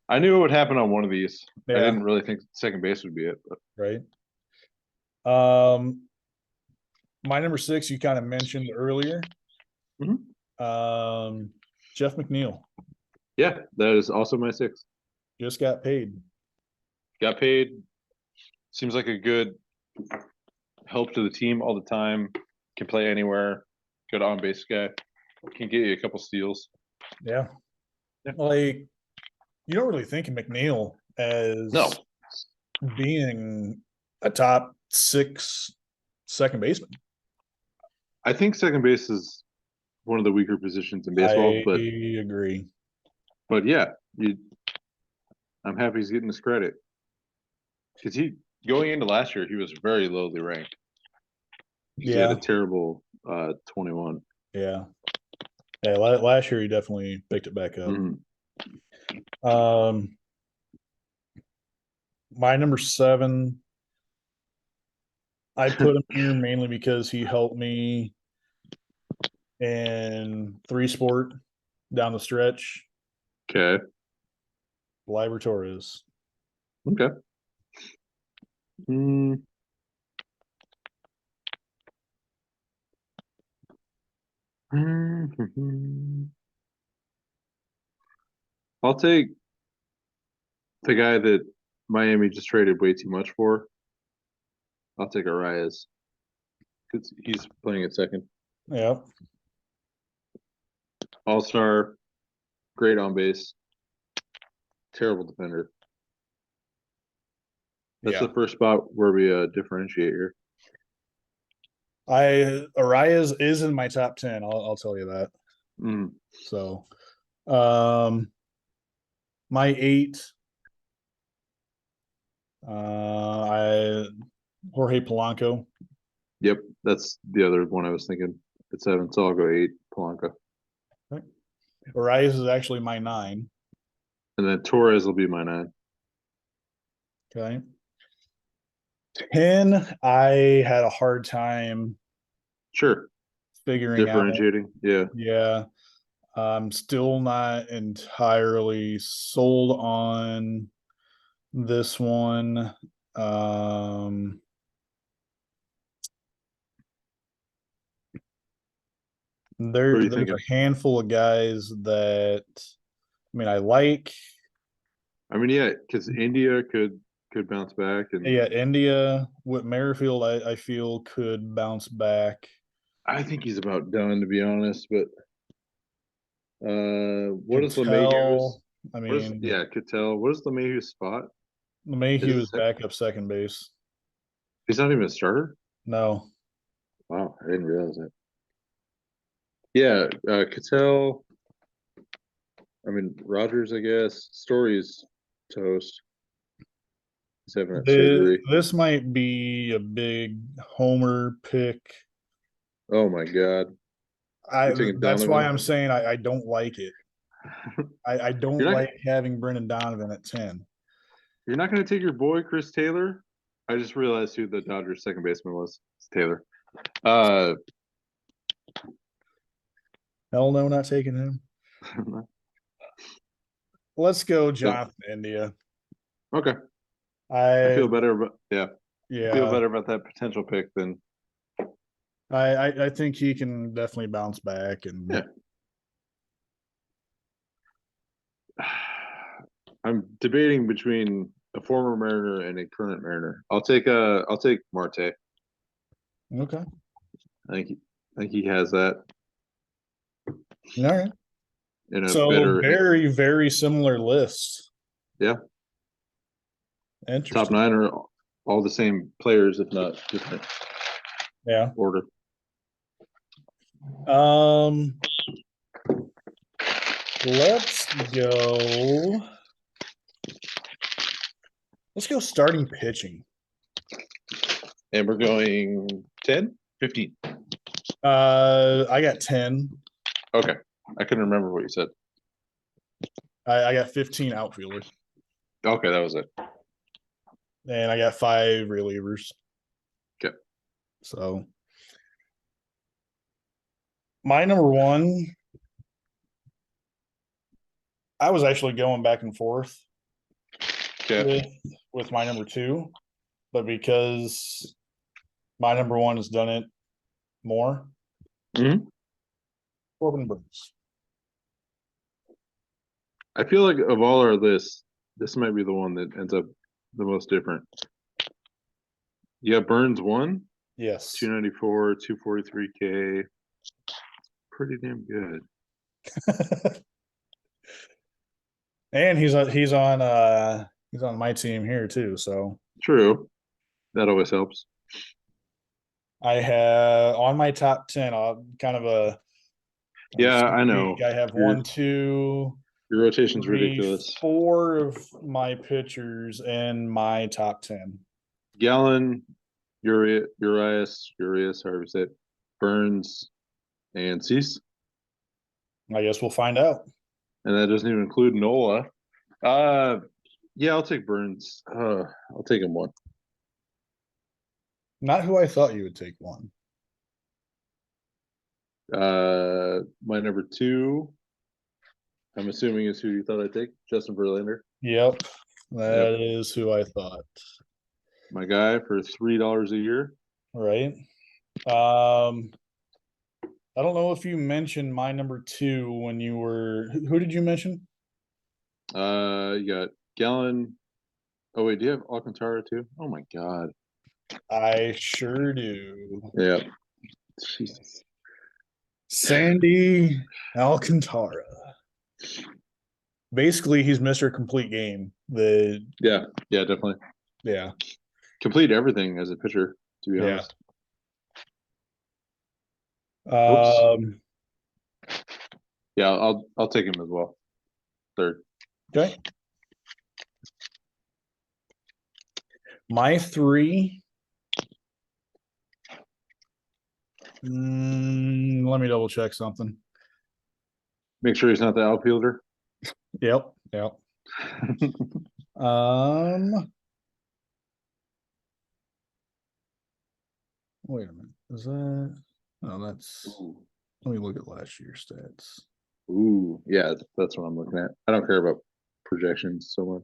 I knew it would happen on one of these. I Yeah, didn't really think second base would be it, but right. My number 6, you kind of mentioned earlier. Jeff McNeil. Yeah, that is also my 6. Just got paid. Got paid. Seems like a good help to the team all the time. Can play anywhere. Good on base guy. Can get you a couple steals. Yeah. Like, you don't really think of McNeil as being a top 6 second baseman. I think second base is one of the weaker positions in baseball. I agree. But yeah, I'm happy he's getting his credit. Because going into last year, he was very lowly ranked. He had a terrible 21. Yeah. Yeah, last year he definitely picked it back up. My number 7, I put him here mainly because he helped me in 3-sport down the stretch. Okay. Liber Torres. Okay. I'll take the guy that Miami just traded way too much for. I'll take Arias. Because he's playing at second. Yep. All-star, great on base, terrible defender. That's the first spot where we differentiate here. Arias is in my top 10. I'll tell you that. So, my 8, Jorge Polanco. Yep, that's the other one I was thinking. At 7, so I'll go 8, Polanco. Okay. Arias is actually my 9. And then Torres will be my 9. Okay. 10, I had a hard time figuring differentiating out. Yeah. I'm still not entirely sold on this one. There's a handful of guys that I like. Yeah, because India could bounce back, and India with Merrifield, I feel could bounce back. I think he's about done, to be honest. But what is LeMahieu's? Cattell. What is LeMahieu's spot? LeMahieu is backup second base. He's not even a starter? No. Wow, I didn't realize that. Yeah, Cattell. Rogers, I guess. Story's toast. He's having that surgery. This might be a big homer pick. Oh my god. That's why I'm saying I don't like it. I don't like having Brendan Donovan at 10. You're not going to take your boy Chris Taylor? I just realized who the Dodgers second baseman was. It's Taylor. Hell no, not taking him. Let's go Jonathan India. Okay. I feel better about I feel better about that potential pick than I think he can definitely bounce back and I'm debating between a former Mariner and a current Mariner. I'll take Marte. Okay. I think he has that. All right. Very, very similar list. Yeah. Interesting. Top 9 are all the same players, if not different. Yeah. Order. Let's go starting pitching. And we're going 10, 15. I got 10. Okay. I couldn't remember what you said. I got 15 outfielders. Okay, that was it. And I got 5 relievers. Okay. So my number 1, I was actually going back and forth with my number 2, but because My number one has done it more. Mhm. Corbin Burns. I feel like of all our lists, this might be the one that ends up the most different. Yeah, Burns won. Yes. 294, 243K. Pretty damn good. And he's on my team here too. So True. That always helps. I have on my top 10, kind of Yeah, I know. I have Your- 1, 2, Your rotation's 3, ridiculous. 4 of my pitchers in my top 10. Gallon, Urias, however you say it, Burns, and Cease. I guess we'll find out. And that doesn't even include Nola. Yeah, I'll take Burns. I'll take him one. Not who I thought you would take one. My number 2, I'm assuming is who you thought I'd take, Justin Verlander. Yep. That is who I thought. My guy for $3 a year. Right. I don't know if you mentioned my number 2 when you were. Who did you mention? You got Gallon. Oh wait, do you have Alcantara too? Oh my god. I sure do. Yeah. Jesus. Sandy Alcantara. Basically, he's Mr. Complete Game. Yeah, definitely. Yeah. Complete everything as a pitcher, to be honest. Yeah, I'll take him as well. Third. Okay. My 3. Let me double check something. Make sure he's not the outfielder. Yep. Wait a minute. Is that? No, that's. Ooh. Let me look at last year's stats. Ooh, yeah, that's what I'm looking at. I don't care about projections so much.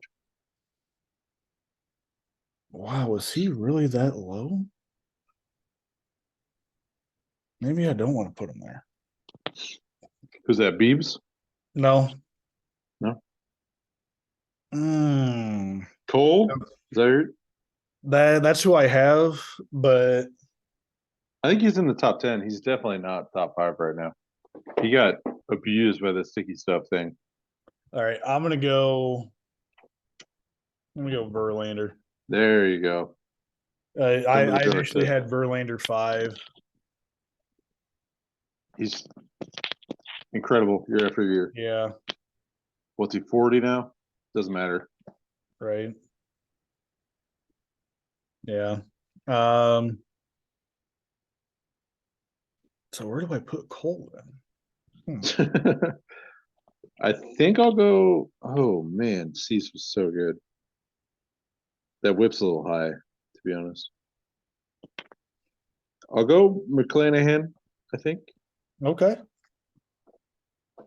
Wow, was he really that low? Maybe I don't want to put him there. Who's that? Beebs? No. No. Cole? Is that your... That's who I have, but I think he's in the top 10. He's definitely not top 5 right now. He got abused by the sticky stuff thing. All right, I'm gonna go Verlander. There you go. I initially had Verlander 5. He's incredible year after year. Yeah. What's he, 40 now? Doesn't matter. Right. Yeah. So where do I put Cole then? I think I'll go. Oh man, Cease was so good. That whip's a little high, to be honest. I'll go McClanahan, I think. Okay. A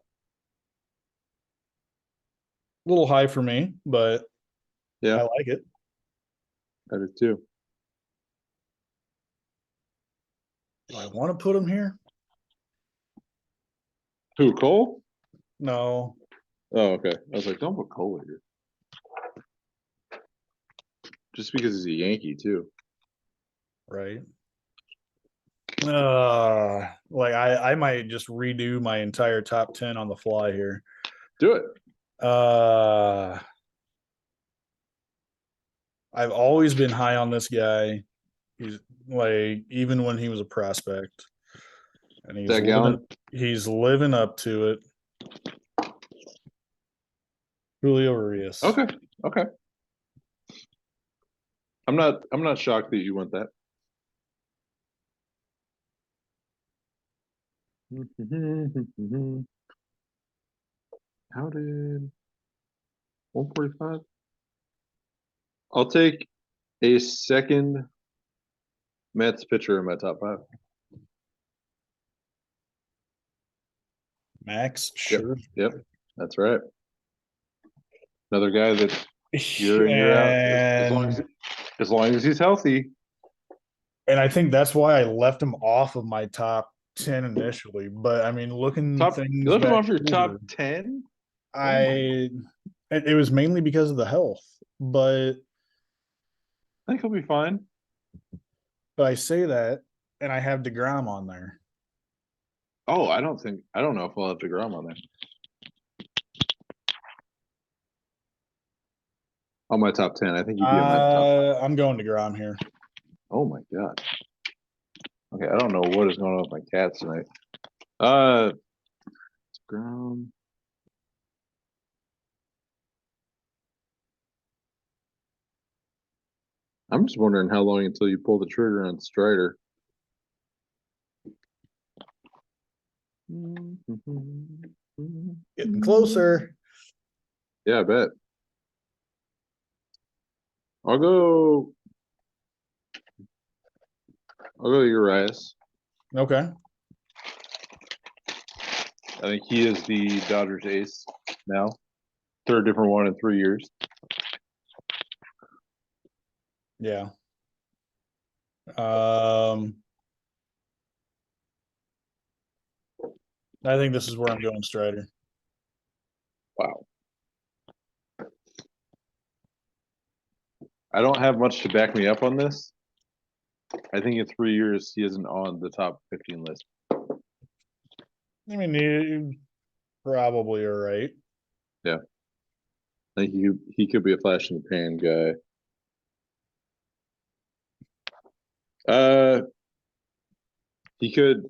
little high for me, but yeah, I like it. I do too. Do I want to put him here? Who, Cole? No. Oh, okay. I was like, don't put Cole here. Just because he's a Yankee too. Right. Like I might just redo my entire top 10 on the fly here. Do it. I've always been high on this guy. He's like, even when he was a prospect, and he's living up to it. Julio Urias. Okay. I'm not shocked that you want that. How did 145? I'll take a second Mets pitcher in my top 5. Max Scherzer. Yep. That's right. Another guy that year in, year out, as long as he's healthy. And I think that's why I left him off of my top 10 initially. But I mean, looking You things left him back off your top over, 10? I it was mainly because of the health. But I think he'll be fine. I say that, and I have DeGrom on there. Oh, I don't know if we'll have DeGrom on there. On my top 10. I think he'd be in my top 5. I'm going DeGrom here. Oh my god. Okay, I don't know what is going on with my cats tonight. DeGrom. I'm just wondering how long until you pull the trigger on Strider. Getting closer. Yeah, I bet. I'll go. I'll go Urias. Okay. I think he is the Dodgers ace now. Third different one in 3 years. Yeah. I think this is where I'm going Strider. Wow. I don't have much to back me up on this. I think in 3 years he isn't on the top 15 list. I mean, you probably are right. Yeah. I think he could be a flash in the pan guy. He could.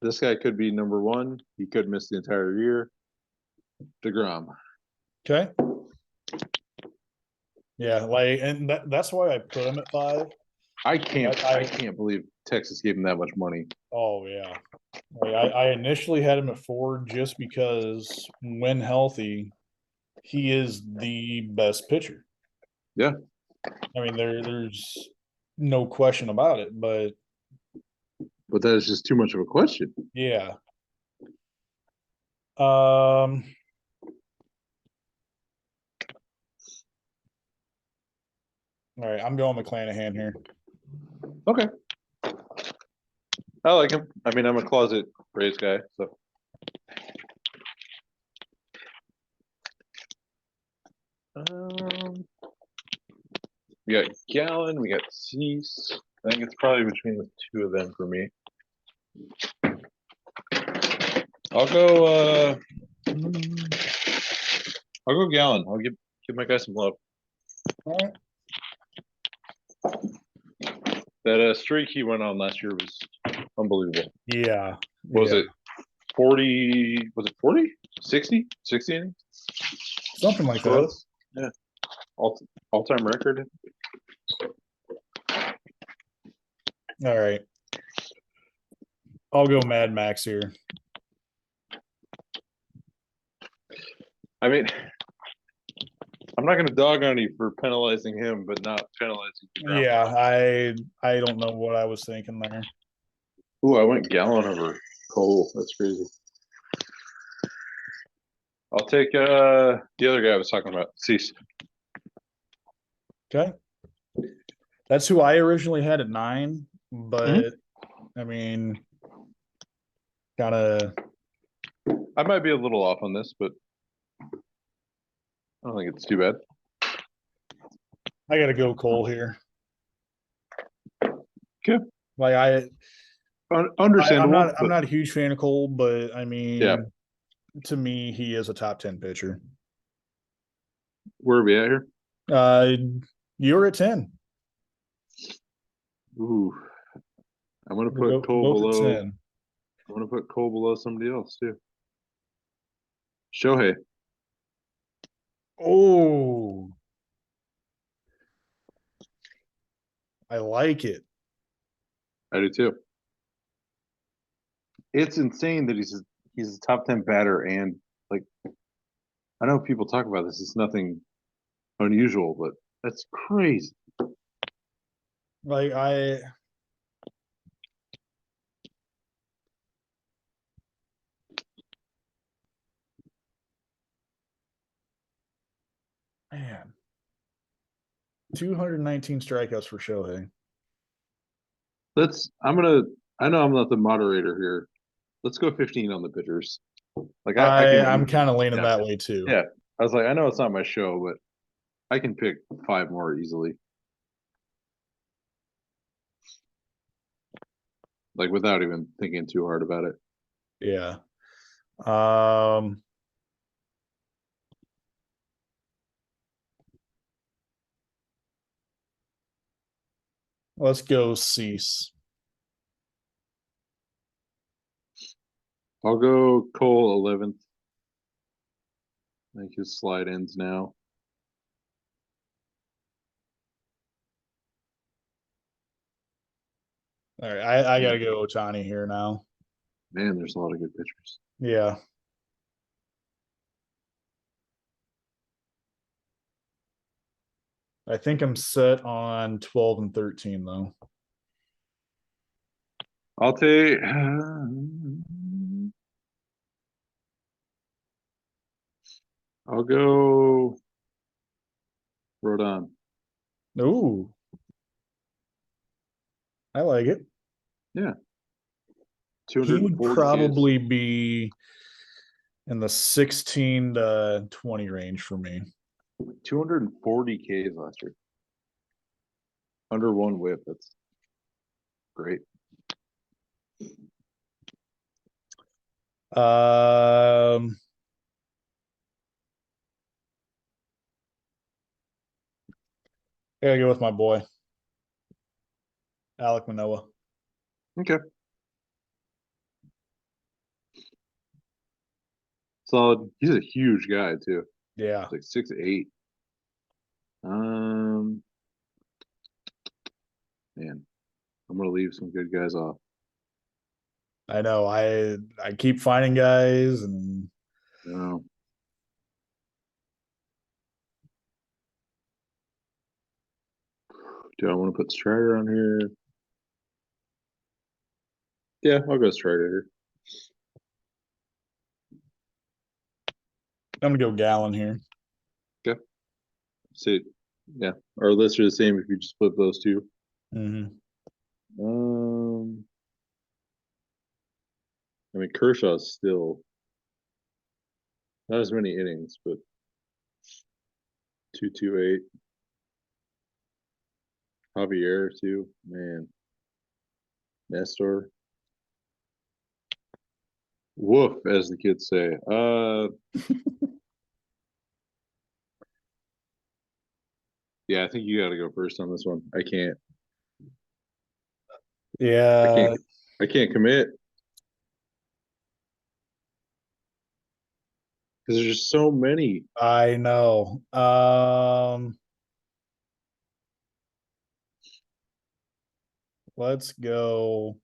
This guy could be number one. He could miss the entire year. DeGrom. Okay. Yeah, like, and that's why I put him at 5. I can't believe Texas gave him that much money. Oh yeah. Like, I initially had him at 4 just because when healthy, he is the best pitcher. Yeah. I mean, there's no question about it, but that is just too much of a question. yeah. All right, I'm going McClanahan here. Okay. I like him. I mean, I'm a closet Rays guy, so. We got Gallon, we got Cease. I think it's probably between the two of them for me. I'll go Gallon. I'll give my guy some love. All right. That streak he went on last year was unbelievable. Yeah. Was it 40? Was it 40? 60? 60 innings? Something like that. Yeah. All-time record. All right. I'll go Mad Max here. I mean, I'm not going to dog on you for penalizing him, but not penalizing DeGrom. Yeah, I don't know what I was thinking there. Ooh, I went Gallon over Cole. That's crazy. I'll take the other guy I was talking about, Cease. Okay. That's who I originally had at 9, but I mean, kind of. I might be a little off on this, but I don't think it's too bad. I got to go Cole here. Okay. Like understandable. I'm not a huge fan of Cole, but I mean, yeah. To me, he is a top 10 pitcher. Where are we at here? You're at 10. Ooh, I'm gonna put Cole below. I'm gonna put Cole below somebody else too. Shohei. Oh, I like it. I do too. It's insane that he's a top 10 batter, and like, I know people talk about this. It's nothing unusual, but that's crazy. Like man, 219 strikeouts for Shohei. I know I'm not the moderator here. Let's go 15 on the pitchers. Like I can I'm kind of leaning yeah, that way too. yeah. I was like, I know it's not my show, but I can pick 5 more easily. Like without even thinking too hard about it. Yeah. Let's go Cease. I'll go Cole 11th. I think his slide ends now. All right, I gotta go Ohtani here now. Man, there's a lot of good pitchers. Yeah. I think I'm set on 12 and 13 though. I'll take I'll go Rodon. Ooh. I like it. Yeah. He would 240 probably be in the 16 to 20 range for me. 240 Ks last year. Under 1 whip. That's great. Um, I gotta go with my boy, Alek Manoah. Okay. Solid. He's a huge guy too. Yeah. He's like 6'8". Man, I'm gonna leave some good guys off. I know. I keep finding guys and No. Do I want to put Strider on here? Yeah, I'll go Strider here. I'm gonna go Gallon here. Okay. See, yeah, our lists are the same if you just flip those two. Mm-hmm. I mean, Kershaw's still not as many innings, but 2.28. Javier too, man. Nestor. Woof, as the kids say. Yeah, I think you got to go first on this one. I can't. Yeah, I can't commit because there's just so many. I know. Let's go.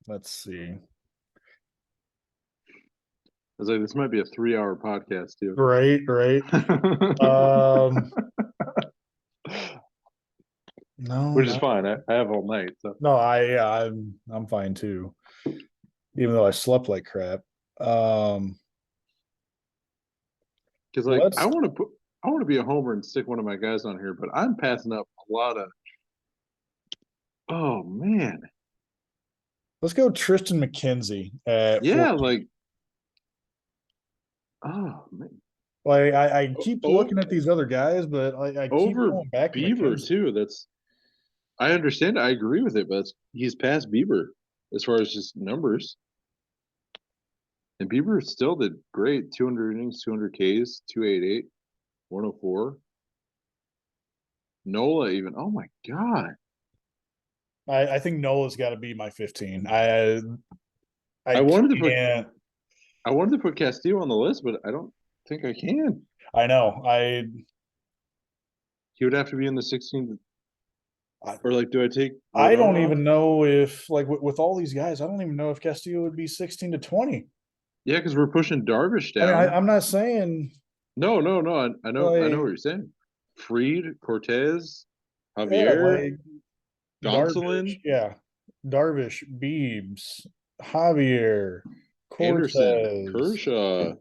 Let's see. I was like, this might be a 3-hour podcast too. Right. Um, no, Which is fine. I have all night. So. no. I'm fine too. Even though I slept like crap. Because like Let's I want to be a homer and stick one of my guys on here, but I'm passing up a lot of. Oh man. let's go Tristan McKenzie at Yeah, 14. like. Oh man. Like I keep looking at these other guys, but I keep Over going back to Bieber McKenzie. too. I understand. I agree with it, but he's past Bieber as far as just numbers. And Bieber still did great. 200 innings, 200 Ks, 288, 104. Nola even. Oh my god. I think Nola's got to be my 15. I I wanted to put can't. I wanted to put Castillo on the list, but I don't think I can. I know. He would have to be in the 16. Or like, do I take? I Rodon don't off? even know if like with all these guys, I don't even know if Castillo would be 16 to 20. Yeah, because we're pushing Darvish I mean, down. I'm not saying No. I know what like you're saying. Freed, Cortez, yeah, Javier, like Gonsolin, Darvish, yeah, Darvish, Beebs, Javier, Anderson, Cortez, Kershaw.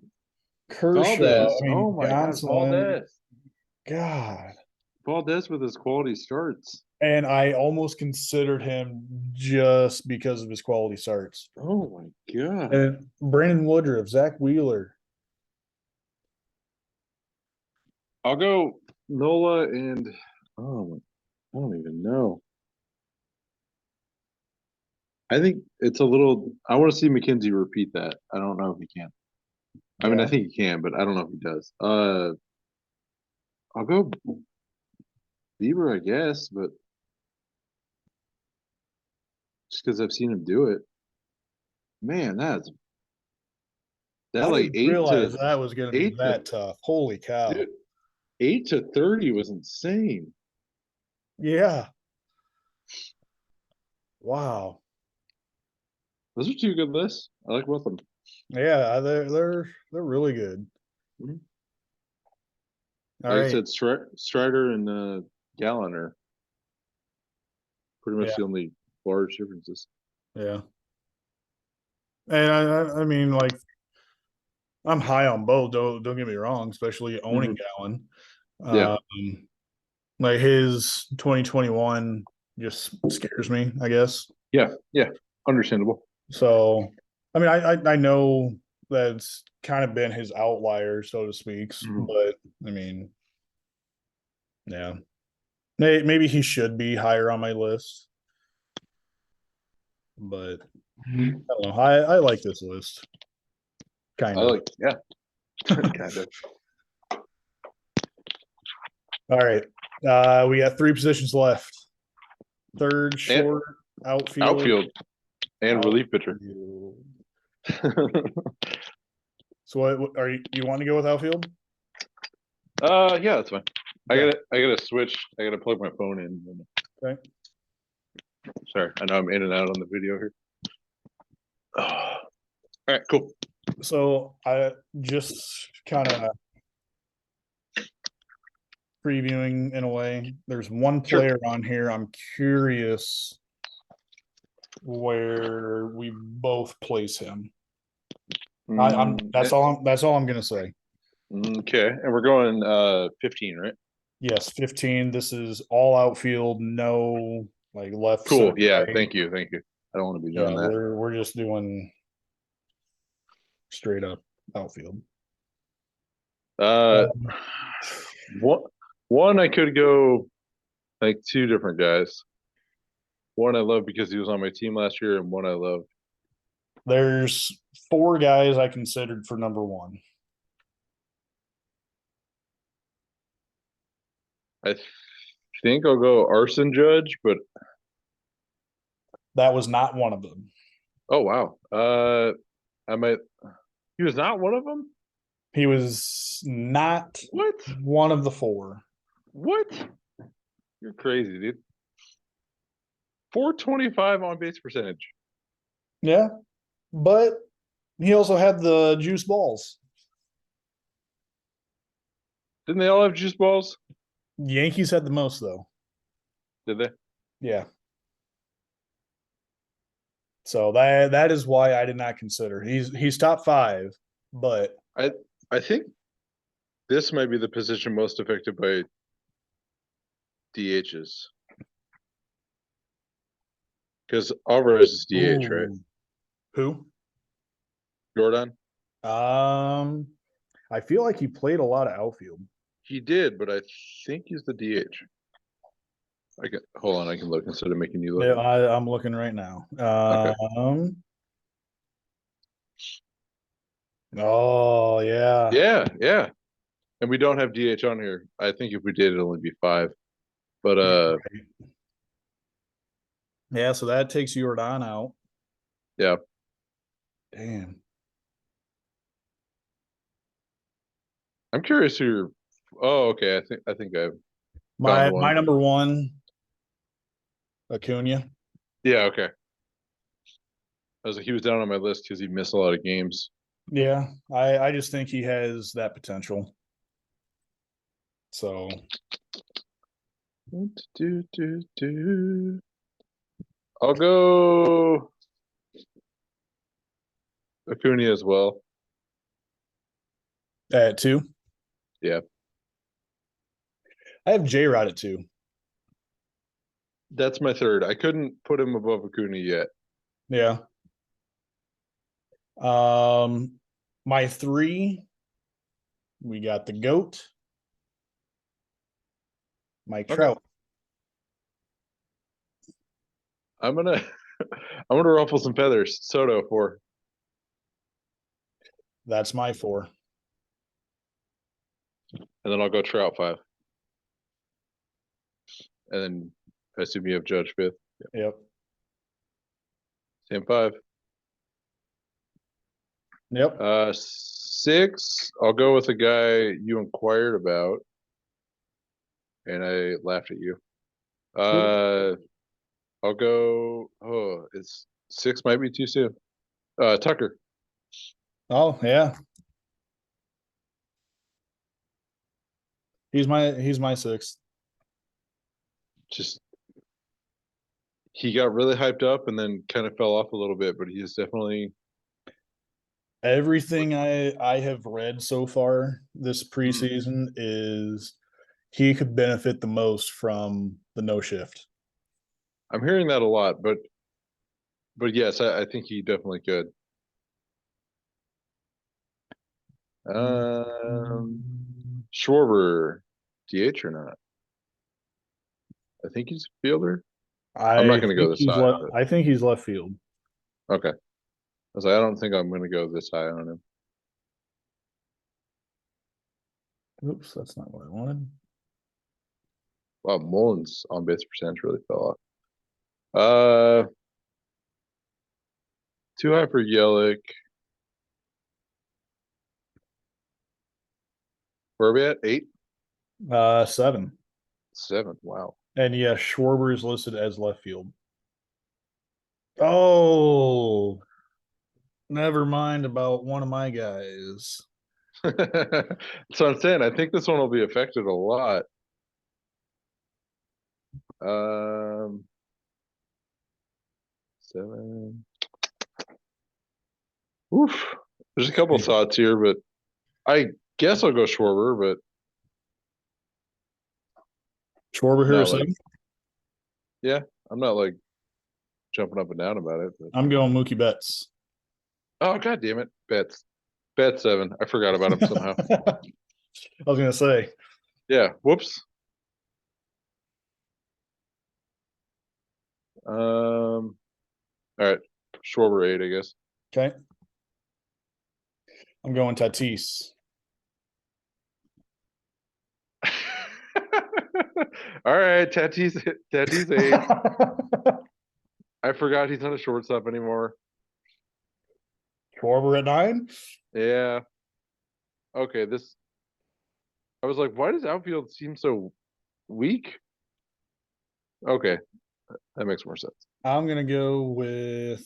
Kershaw. Valdez. I mean, Oh my God, Johnson. Valdez. God. Valdez with his quality starts. And I almost considered him just because of his quality starts. Oh my God. And Brandon Woodruff, Zach Wheeler. I'll go Nola and oh, I don't even know. I think it's a little. I want to see McKenzie repeat that. I don't know if he can. I mean, I Yeah. think he can, but I don't know if he does. I'll go Bieber, I guess, but just because I've seen him do it. Man, that I like didn't realize that was going to be eight to that tough. Holy cow. dude, 8 to 30 was insane. Yeah. Wow. Those are two good lists. I like both of them. Yeah, they're really good. Mhm. All Like I right. said, Strider and Gallon are pretty much Yeah. the only large differences. Yeah. And I mean, like, I'm high on both. Don't get me wrong, especially owning Mhm. Gallon. Yeah, Like his 2021 just scares me, I guess. yeah, understandable. So, I mean, I know that's kind of been his outlier, so to speak. Mhm. But I mean, yeah, maybe he should be higher on my list. But I don't know. I like this list, kind I of. like, yeah, kind of. All right, we got three positions left. Third, And short, outfield, outfield and relief pitcher. outfield. So, what are you want to go with outfield? Yeah, that's fine. Okay. I gotta switch. I gotta plug my phone in. Okay. Sorry, I know I'm in and out on the video here. All right, cool. So I just kind of previewing in a way. There's one Sure. player on here. I'm curious where we both place him. That's all I'm gonna say. Okay, and we're going 15, right? Yes, 15. This is all outfield, no like left, Cool. center, Yeah, right. thank you. Thank you. I don't want to be Yeah, doing that. we're just doing straight up outfield. Uh, Um, one, one I could go like two different guys. One I love because he was on my team last year, and one I love. there's four guys I considered for number one. I think I'll go Arson Judge, but That was not one of them. oh wow. I might. He was not one of them. He was not What? one of the four. What? You're crazy, dude. 425 on base percentage. Yeah, but he also had the juice balls. Didn't they all have juice balls? Yankees had the most though. Did they? Yeah. So that is why I did not consider. He's top five, but I I think this might be the position most affected by DHs because Alvarez is DH, right? ooh, who? Jordan. I feel like he played a lot of outfield. He did, but I think he's the DH. I can hold on. I can look instead of making you Yeah, look. I'm looking right now. Okay. Oh yeah, Yeah, yeah. And we don't have DH on here. I think if we did, it'd only be five. But yeah. So that takes Jordan out. yeah. Damn. I'm curious who. Oh, okay. I think I've found My one. number one, Acuna. Yeah. Okay. I was like, he was down on my list because he missed a lot of games. Yeah, I just think he has that potential. So I'll go Acuna as well. At 2. Yeah. I have J-Rod at 2. That's my third. I couldn't put him above Acuna yet. Yeah. My 3, we got the GOAT, Mike Okay. Trout. I'm gonna ruffle some feathers. Soto 4. That's my 4. And then I'll go Trout 5. And then I assume you have Judge 5th. Yep. Same 5. Yep. 6, I'll go with a guy you inquired about. And I laughed at you. I'll go. Oh, it's 6 might be too soon. Tucker. Oh, yeah. He's my 6th. Just he got really hyped up and then kind of fell off a little bit, but he is definitely Everything I have read so far this preseason is he could benefit the most from the no shift. I'm hearing that a lot, but yes, I think he definitely could. Schwarber, DH or not? I think he's a fielder. I'm not going to go this high. I think he's left field. Okay. I was like, I don't think I'm going to go this high on him. Oops, that's not what I wanted. Wow, Mullins on base percentage really fell off. Too high for Yelich. Where are we at? 8? 7. 7. Wow. And yeah, Schwarber is listed as left field. Oh, never mind about one of my guys. That's what I'm saying. I think this one will be affected a lot. 7. Oof. There's a couple thoughts here, but I guess I'll go Schwarber, but Schwarber here, not like, yeah, I'm not like jumping up and down about it. But. I'm going Mookie Betts. Oh, God damn it. Bet 7. I forgot about him somehow. I was going to say. Yeah. Whoops. All right. Schwarber 8, I guess. Okay. I'm going Tatis. All right. Tatis 8. I forgot he's not a shortstop anymore. Schwarber at 9? Yeah. Okay, I was like, why does outfield seem so weak? Okay, that makes more sense. I'm going to go with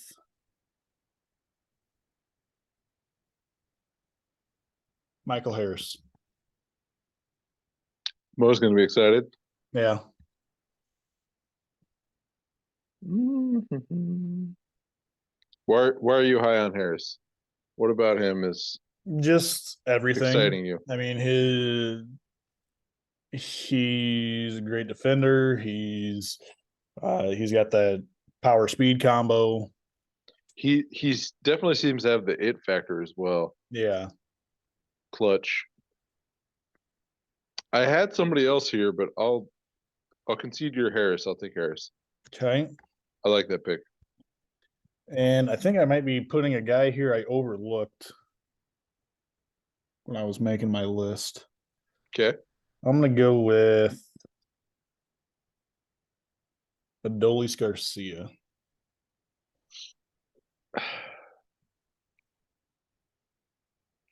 Michael Harris. Mo's going to be excited. Yeah. Why are you high on Harris? What about him is just everything exciting you? I mean, he's a great defender. He's got that power speed combo. He's definitely seems to have the it factor as well. Yeah. Clutch. I had somebody else here, but I'll concede your Harris. I'll take Harris. Okay. I like that pick. And I think I might be putting a guy here I overlooked when I was making my list. Okay. I'm going to go with Adolis Garcia.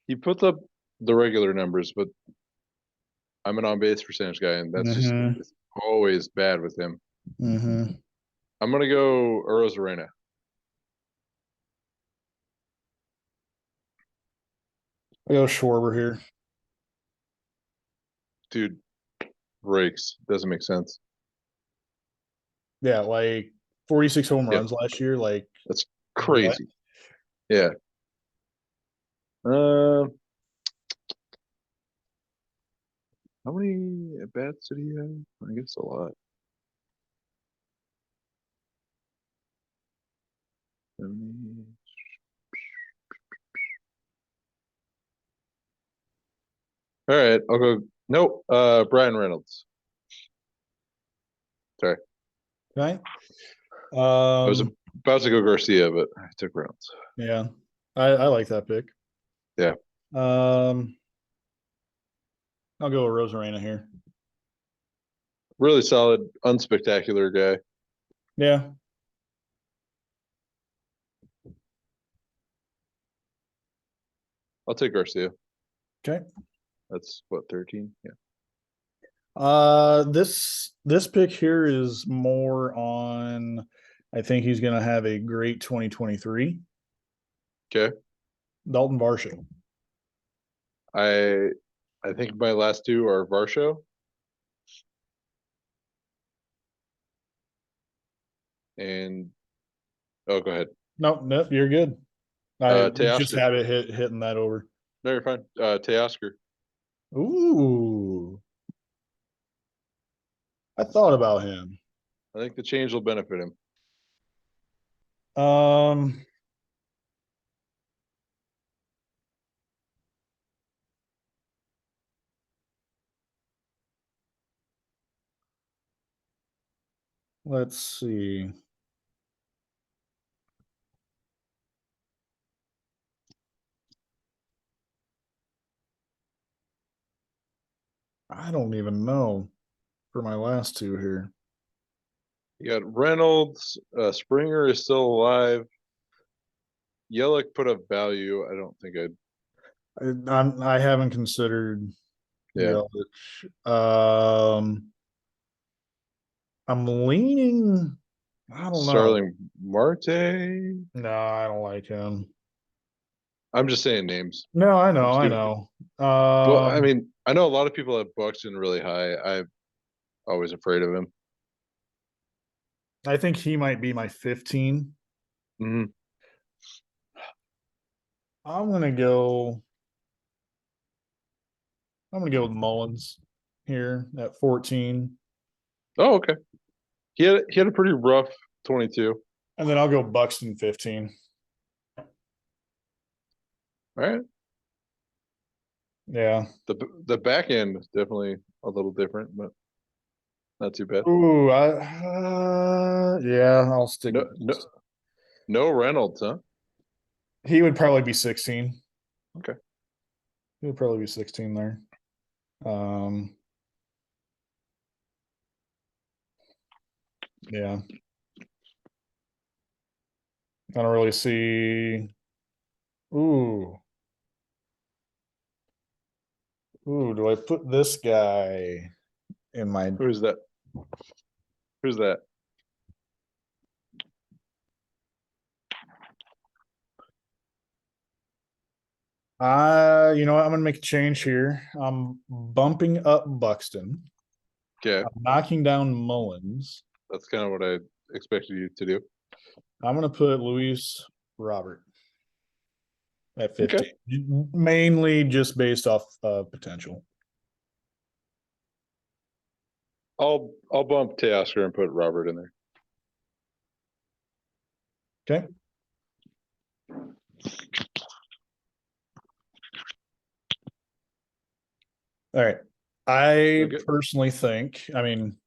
He puts up the regular numbers, but I'm an on base percentage guy, and that's just it's always bad with him. I'm gonna go Arozarena. I go Schwarber here. Dude, breaks. Doesn't make sense. Yeah, like 46 home runs last year. Like, that's crazy. What? Yeah. How many at bats did he have? I guess a lot. 70. All right, I'll go. Nope. Brian Reynolds. Sorry. Okay. I was about to go Garcia, but I took Reynolds. Yeah, I like that pick. Yeah. I'll go with Rosarena here. Really solid, unspectacular guy. Yeah. I'll take Garcia. Okay. That's what, 13? Yeah. This pick here is more on. I think he's going to have a great 2023. Okay. Dalton Varsho. I think my last two are Varsho and go ahead. Nope, you're good. I just Teoscar. had it hitting that over. No, you're fine. Teoscar. Ooh. I thought about him. I think the change will benefit him. Let's see. I don't even know for my last two here. You got Reynolds. Springer is still alive. Yelich put up value. I don't think I haven't considered Yeah. Yelich. I'm leaning. I don't know. Starling Marte. No, I don't like him. I'm just saying names. No, I know. Well, I mean, I know a lot of people have Buxton really high. I'm always afraid of him. I think he might be my 15. Mm-hmm. I'm gonna go with Mullins here at 14. Oh, okay. He had a pretty rough 22. And then I'll go Buxton 15. All right. Yeah. The back end is definitely a little different, but not too bad. Ooh, yeah, I'll stick No, with no Reynolds, huh? He would probably be 16. Okay. He would probably be 16 there. Yeah. I don't really see. Ooh. Do I put this guy in my Who's that? Who's that? you know what? I'm gonna make a change here. I'm bumping up Buxton. Okay. I'm knocking down Mullins. That's kind of what I expected you to do. I'm gonna put Luis Robert at 15. Okay. Mainly just based off potential. I'll bump Teoscar and put Robert in there. Okay. All right. I personally think, I mean,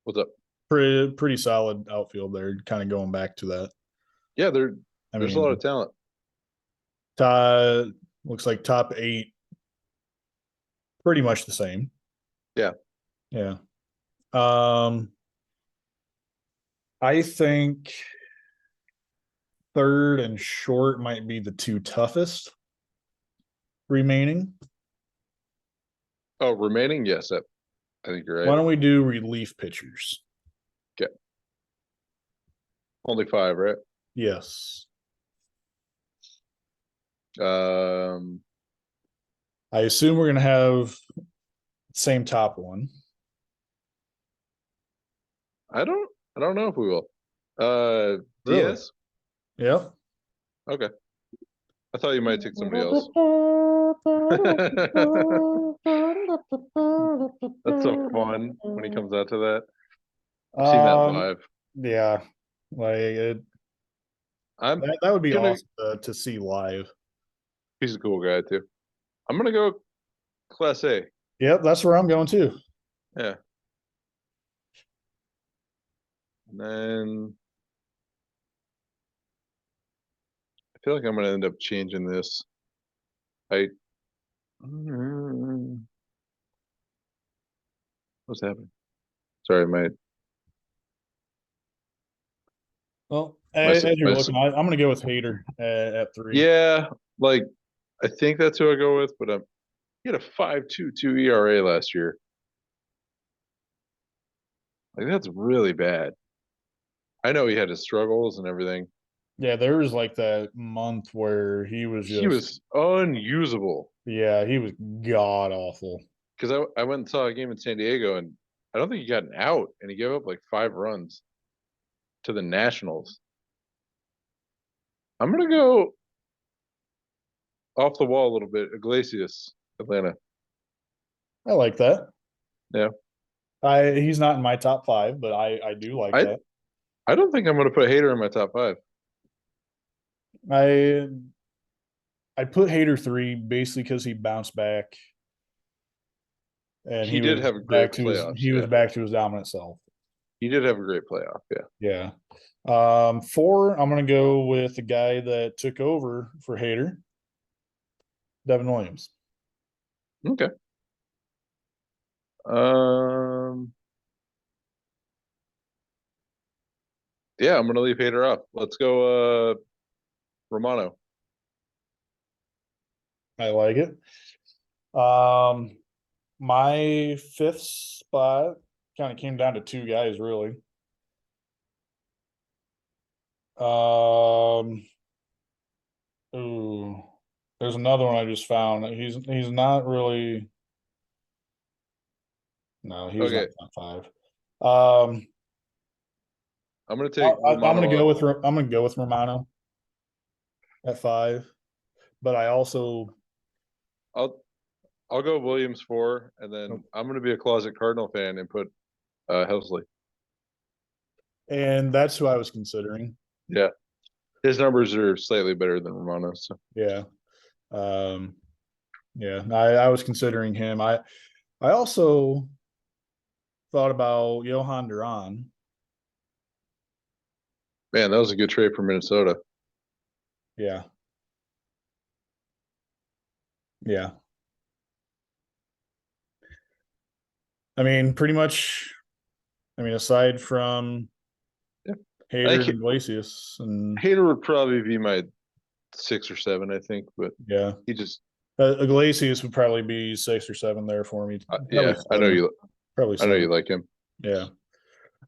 what's up? Pretty solid outfield there, kind of going back to that. Yeah, there's a lot of talent. Looks like top 8, pretty much the same. Yeah. Yeah. I think third and short might be the two toughest remaining. Oh, remaining? Yes, I think you're right. Why don't we do relief pitchers? Okay. Only 5, right? Yes. I assume we're gonna have same top one. I don't know if we will. Really? Diaz? Yep. Okay. I thought you might take somebody else. That's so fun when he comes out to that. I've seen that live. Yeah, like I'm that would be gonna. awesome to see live. He's a cool guy too. I'm gonna go Class A. Yep, that's where I'm going too. Yeah. And then I feel like I'm gonna end up changing this. What's happening? Sorry, Well, my as you're my. looking, I'm going to go with Hader at 3. Yeah, like I think that's who I go with, but he had a 5.22 ERA last year. Like that's really bad. I know he had his struggles and everything. Yeah, there was like that month where he was He just, was unusable yeah, he was god awful. because I went and saw a game in San Diego and I don't think he got an out and he gave up like 5 runs to the Nationals. I'm gonna go off the wall a little bit. Iglesias, Atlanta. I like that. Yeah, He's not in my top 5, but I do like I that. I don't think I'm gonna put Hader in my top 5. I I put Hader 3 basically because he bounced back and He did have a great playoffs. he was Yeah, back to his dominant self. he did have a great playoff. Yeah. Yeah. 4, I'm gonna go with the guy that took over for Hader, Devin Williams. Okay. Um. Yeah, I'm gonna leave Hader off. Let's go, Romano. I like it. My 5th spot kind of came down to 2 guys, really. Um, ooh, there's another one I just found. He's not really. No, he's not Okay, top 5. I'm gonna take Romano off. I'm gonna go with Romano at 5, but I also I'll I'll go Williams 4, and then I'm gonna be a closet Cardinal fan and put Helsley. and that's who I was considering. Yeah, his numbers are slightly better than Romano's. So. Yeah. Um, yeah, I was considering him. I also thought about Johan Duran. Man, that was a good trade for Minnesota. Yeah. Yeah. I mean, pretty much, aside from Yeah, I Hader think and Iglesias and Hader would probably be my 6 or 7, I think, but yeah. he just Iglesias would probably be 6 or 7 there for me. Probably yeah. 7. Probably I know 7. you like him. Yeah.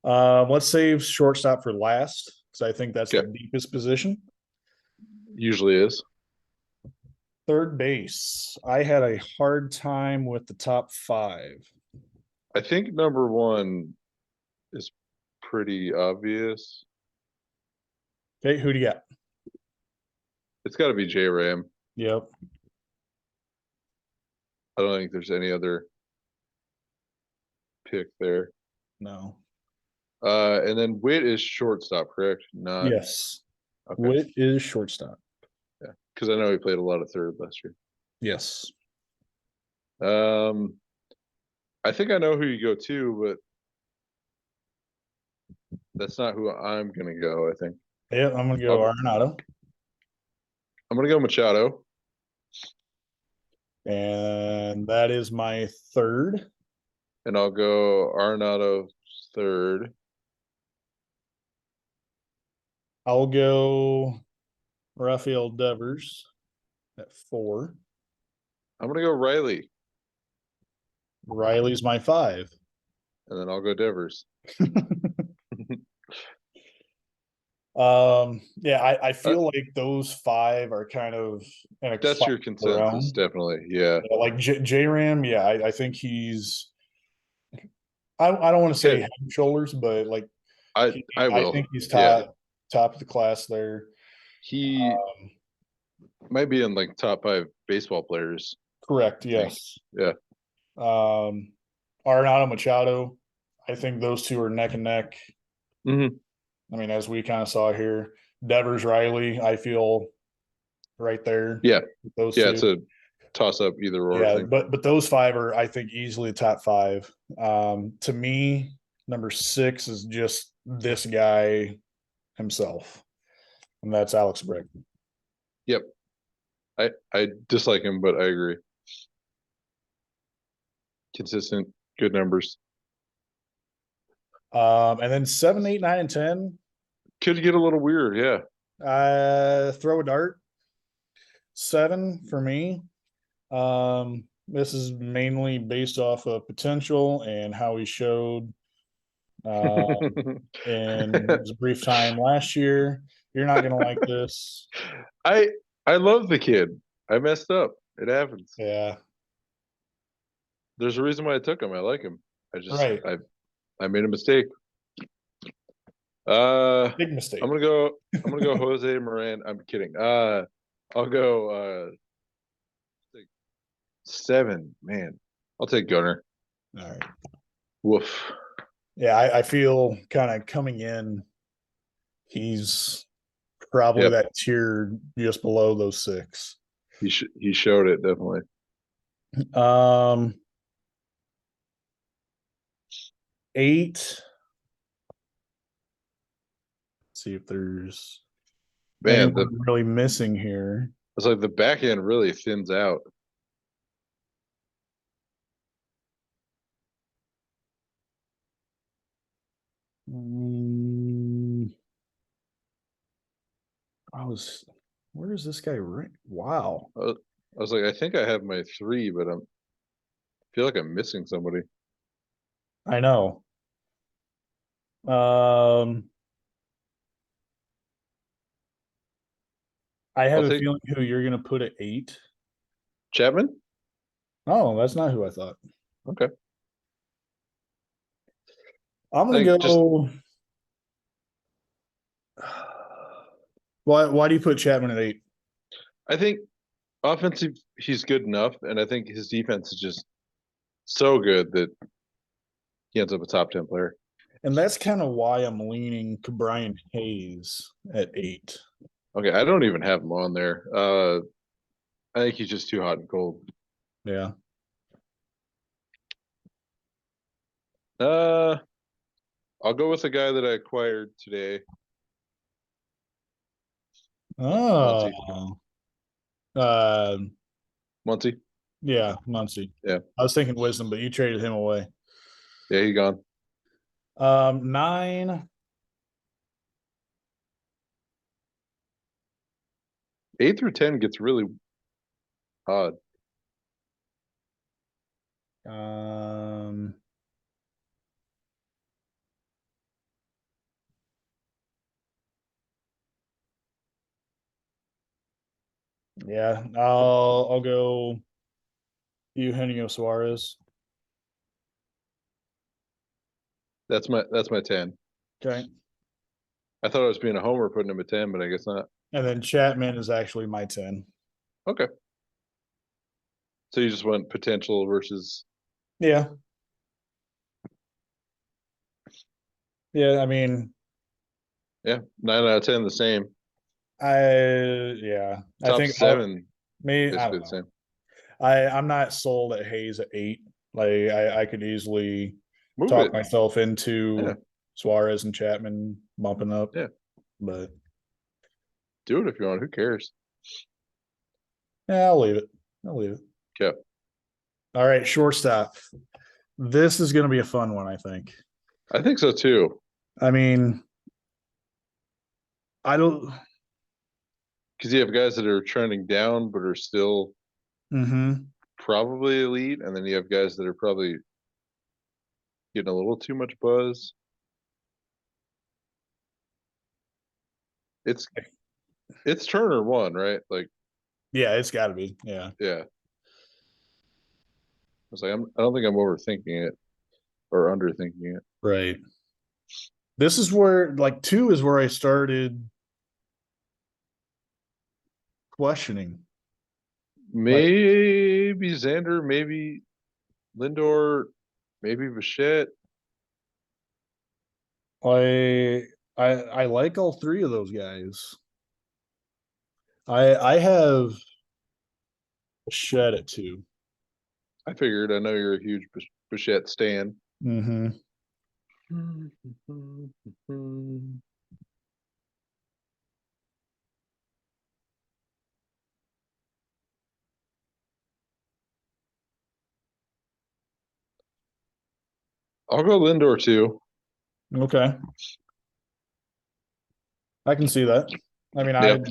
Let's save shortstop for last because I think that's the Okay, deepest position. usually is. Third base. I had a hard time with the top 5. I think number 1 is pretty obvious. Okay, who do you got? It's got to be J Ram. Yep. I don't think there's any other pick there. No. And then Witt is shortstop, correct? Not Yes. okay. Witt is shortstop. Yeah, because I know he played a lot of third last year. Yes. I think I know who you go to, but that's not who I'm gonna go. I think Yeah, I'm gonna go Arenado. I'm gonna go Machado. And that is my 3rd. And I'll go Arenado 3rd. I'll go Rafael Devers at 4. I'm gonna go Riley. Riley's my 5. And then I'll go Devers. Yeah, I feel like those 5 are kind of in a That's your consensus, definitely. Yeah. Like J Ram, yeah, I think he's I don't want to say head and shoulders, but like I will. I think he's Yeah. top of the class there. He might be in like top 5 baseball players. Correct, yes. Yeah. Arenado Machado. I think those two are neck and neck. Mm-hmm. I mean, as we kind of saw here, Devers Riley, I feel right there. Yeah. With those Yeah, two. it's a toss up either or Yeah, thing. but those five are, I think, easily top five. To me, number 6 is just this guy himself, and that's Alex Brick. Yep. I dislike him, but I agree. Consistent, good numbers. And then 7, 8, 9, and 10. Could get a little weird, yeah. Throw a dart. 7 for me. This is mainly based off of potential and how he showed in his brief time last year. You're not gonna like this. I I love the kid. I messed up. It happens. Yeah. There's a reason why I took him. I like him. Right. I made a mistake. Uh Big mistake. I'm gonna go Jose Moran. I'm kidding. I'll go 7, man. I'll take Gunner. All right. Woof. Yeah, I feel kind of coming in, he's probably Yep. that tier just below those 6. He showed it definitely. Um 8. Let's see if there's Man, anyone really missing here. it's like the back end really thins out. Mm, where is this guy rank? Wow. I was like, I think I have my 3, but I feel like I'm missing somebody. I know. Um, I have I'll a take feeling who you're going to put at 8. Chapman. Oh, that's not who I thought. Okay. I'm I going think to just go. Why do you put Chapman at 8? I think offensive he's good enough, and I think his defense is just so good that he ends up a top 10 player. And that's kind of why I'm leaning to Brian Hayes at 8. Okay, I don't even have him on there. I think he's just too hot and cold. Yeah. Uh, I'll go with the guy that I acquired today, Muncy. Oh. Uh, Muncy. yeah, Muncie. Yeah, I was thinking Wisdom, but you traded him away. yeah, he gone. 9. 8 through 10 gets really odd. Um, yeah, I'll go Eugenio Suarez. That's my 10. Okay. I thought I was being a homer putting him at 10, but I guess not. And then Chapman is actually my 10. Okay. So you just went potential versus Yeah. Yeah, I mean, 9 out of 10 the same. I Top think 7 maybe I basically don't the know. same. I'm not sold at Hayes at 8. Like I could easily Move talk it. myself Yeah. into Suarez and Chapman bumping up. Yeah. But Do it if you want. Who cares? yeah, I'll leave it. I'll leave it. Okay. All right, shortstop. This is going to be a fun one, I think. I think so too. I mean, I don't. Because you have guys that are trending down but are still Mm-hmm. probably elite, and then you have guys that are probably getting a little too much buzz. It's Turner one, right? Like, Yeah, it's got to be. Yeah. yeah. I was like, I don't think I'm overthinking it or underthinking it. Right. This is where, like, 2 is where I started questioning. Like, Maybe Xander, maybe Lindor, maybe Bichette. I like all three of those guys. I have Shed at 2. I figured. I know you're a huge Bichette stan. Mm-hmm. I'll go Lindor too. Okay. I can see that. I mean, Yep.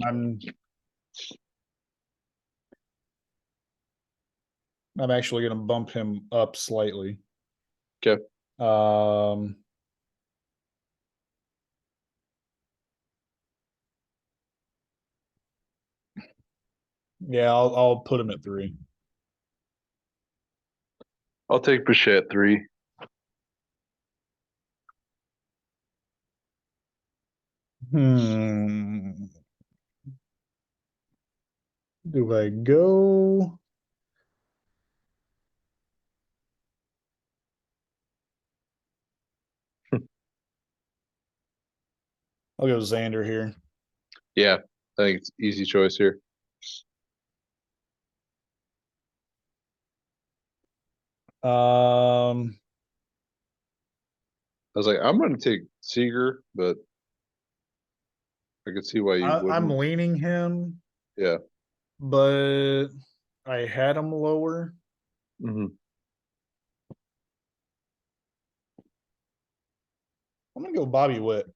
I'm actually going to bump him up slightly. Okay. Yeah, I'll put him at 3. I'll take Bichette 3. Do I go? I'll go Xander here. Yeah, I think it's easy choice here. I was like, I'm going to take Seager, but I could see why you I'm wouldn't. leaning him, Yeah. but I had him lower. Mm-hmm. I'm gonna go Bobby Witt.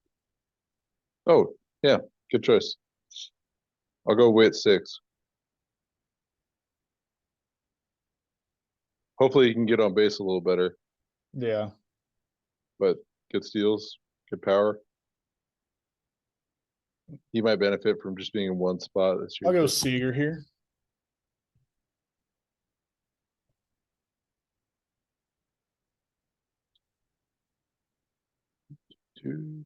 Oh, yeah, good choice. I'll go Witt 6. Hopefully, you can get on base a little better, Yeah, but good steals, good power. He might benefit from just being in one spot this year I'll go too. Seager here. Two.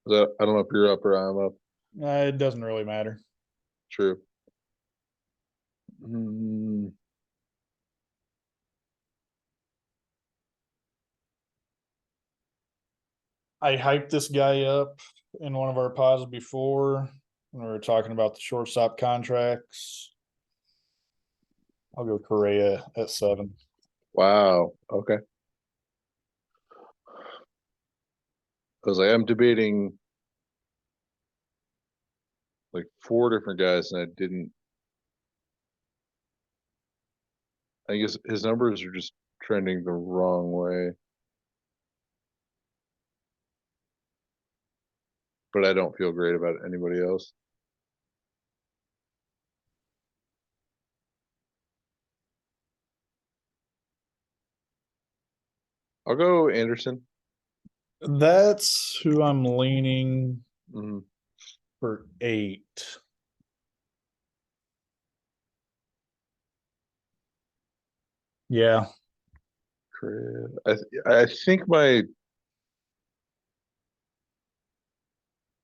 I don't know if you're up or I'm up. It doesn't really matter. True. Mm, I hyped this guy up in one of our pods before when we were talking about the shortstop contracts. I'll go Correa at 7. wow. Okay. I was like, I'm debating like 4 different guys, and I didn't. I guess his numbers are just trending the wrong way, but I don't feel great about anybody else. I'll go Anderson. That's who I'm leaning Mm-hmm. for 8. Yeah. I think I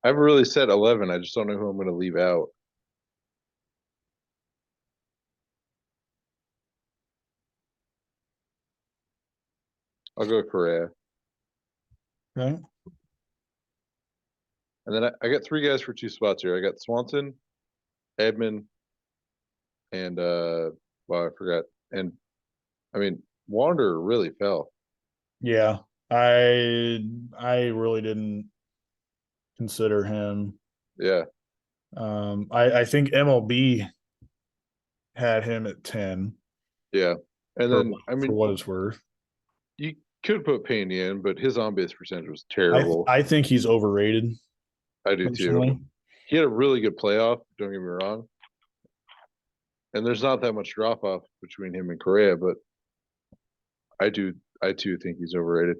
haven't really said 11. I just don't know who I'm going to leave out. I'll go Correa. Okay. And then I got 3 guys for 2 spots here. I got Swanson, Edman, and well, I forgot. And I mean, Wander really fell. Yeah. I really didn't consider him. Yeah. I think MLB had him at 10 Yeah. And for then I for mean, what it's worth. you could put Payne in, but his on base percentage was I terrible. I think he's overrated I do too. personally. He had a really good playoff, don't get me wrong. And there's not that much drop off between him and Correa, but I too think he's overrated.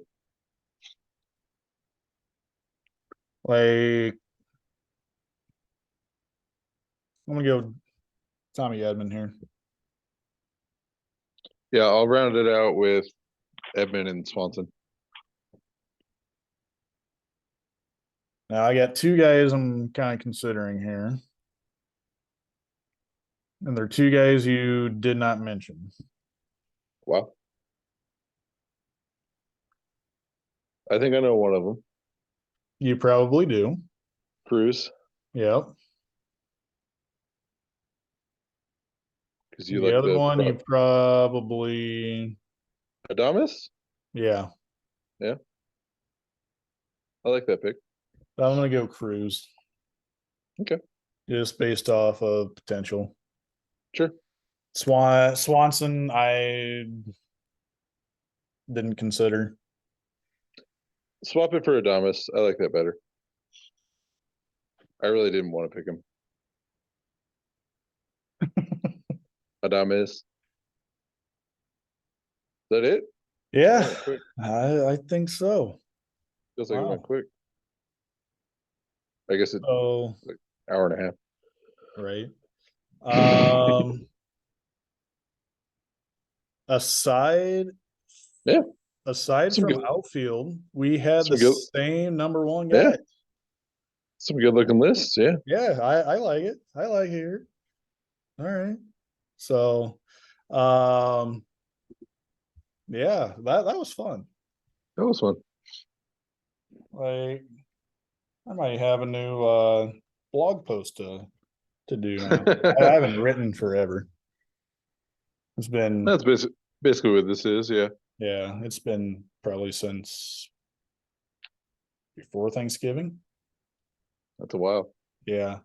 Like I'm gonna go Tommy Edman here. Yeah, I'll round it out with Edmund and Swanson. Now I got two guys I'm kind of considering here. And they're two guys you did not mention. Wow. I think I know one of them. You probably do. Cruz, Yep. because you The like other the one you probably Adamas. yeah. Yeah, I like that pick. I'm gonna go Cruz. Okay, Just based off of potential. sure. Swanson, I didn't consider. Swap it for Adamas. I like that better. I really didn't want to pick him. Adamas. Is that it? Yeah, That went quick. I think so. Feels like it went Wow. quick. I guess it's So like hour and a half. right. Um, aside Yeah, aside some from good, outfield, we had the some good, same number one yeah, guy. some good looking lists. Yeah, Yeah, I like it. I like it here. All right. So um yeah, that was fun. that was fun. Like I might have a new blog post to do now. I haven't written forever. It's been That's basically what this is. Yeah, yeah, it's been probably since before Thanksgiving. that's a while. Yeah.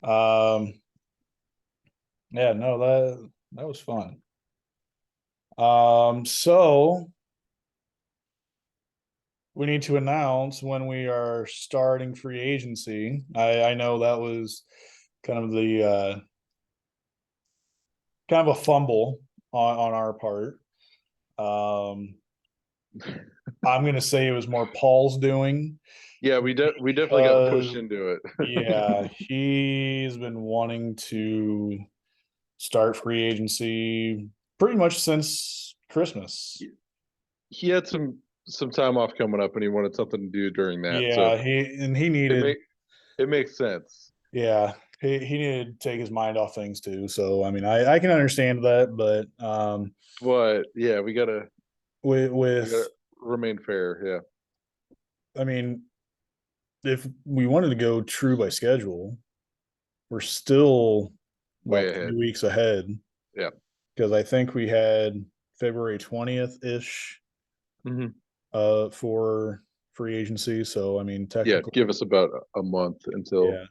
Um yeah, no, that was fun. So we need to announce when we are starting free agency. I know that was kind of the kind of a fumble on our part. Um, I'm going to say it was more Paul's doing. Yeah, we definitely got pushed Because, into yeah, it. he's been wanting to start free agency pretty much since Christmas. He had some time off coming up, and he wanted something to do during that. So Yeah, he it needed, make it makes sense. yeah, he needed to take his mind off things too. So I mean, I can understand that, but But yeah, we gotta with remain fair. Yeah, I mean, if we wanted to go true by schedule, we're still way what ahead. 3 weeks ahead Yeah. because I think we had February 20th ish Hmm. for free agency. So I mean, Yeah, technically, give us about a month until yeah.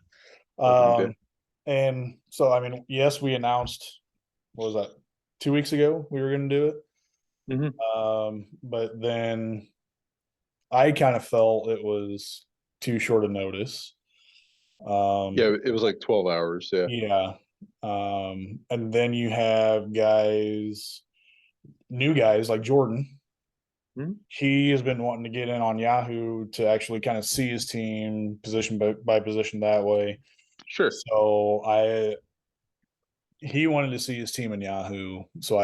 opening day. And so I mean, yes, we announced what was that 2 weeks ago we were going to do it. Hmm. But then I kind of felt it was too short a notice. Yeah, Um, it was like 12 hours. Yeah. yeah. And then you have guys, new guys like Jordan. Hmm. He has been wanting to get in on Yahoo to actually kind of see his team position by position that way. Sure. So he wanted to see his team in Yahoo. So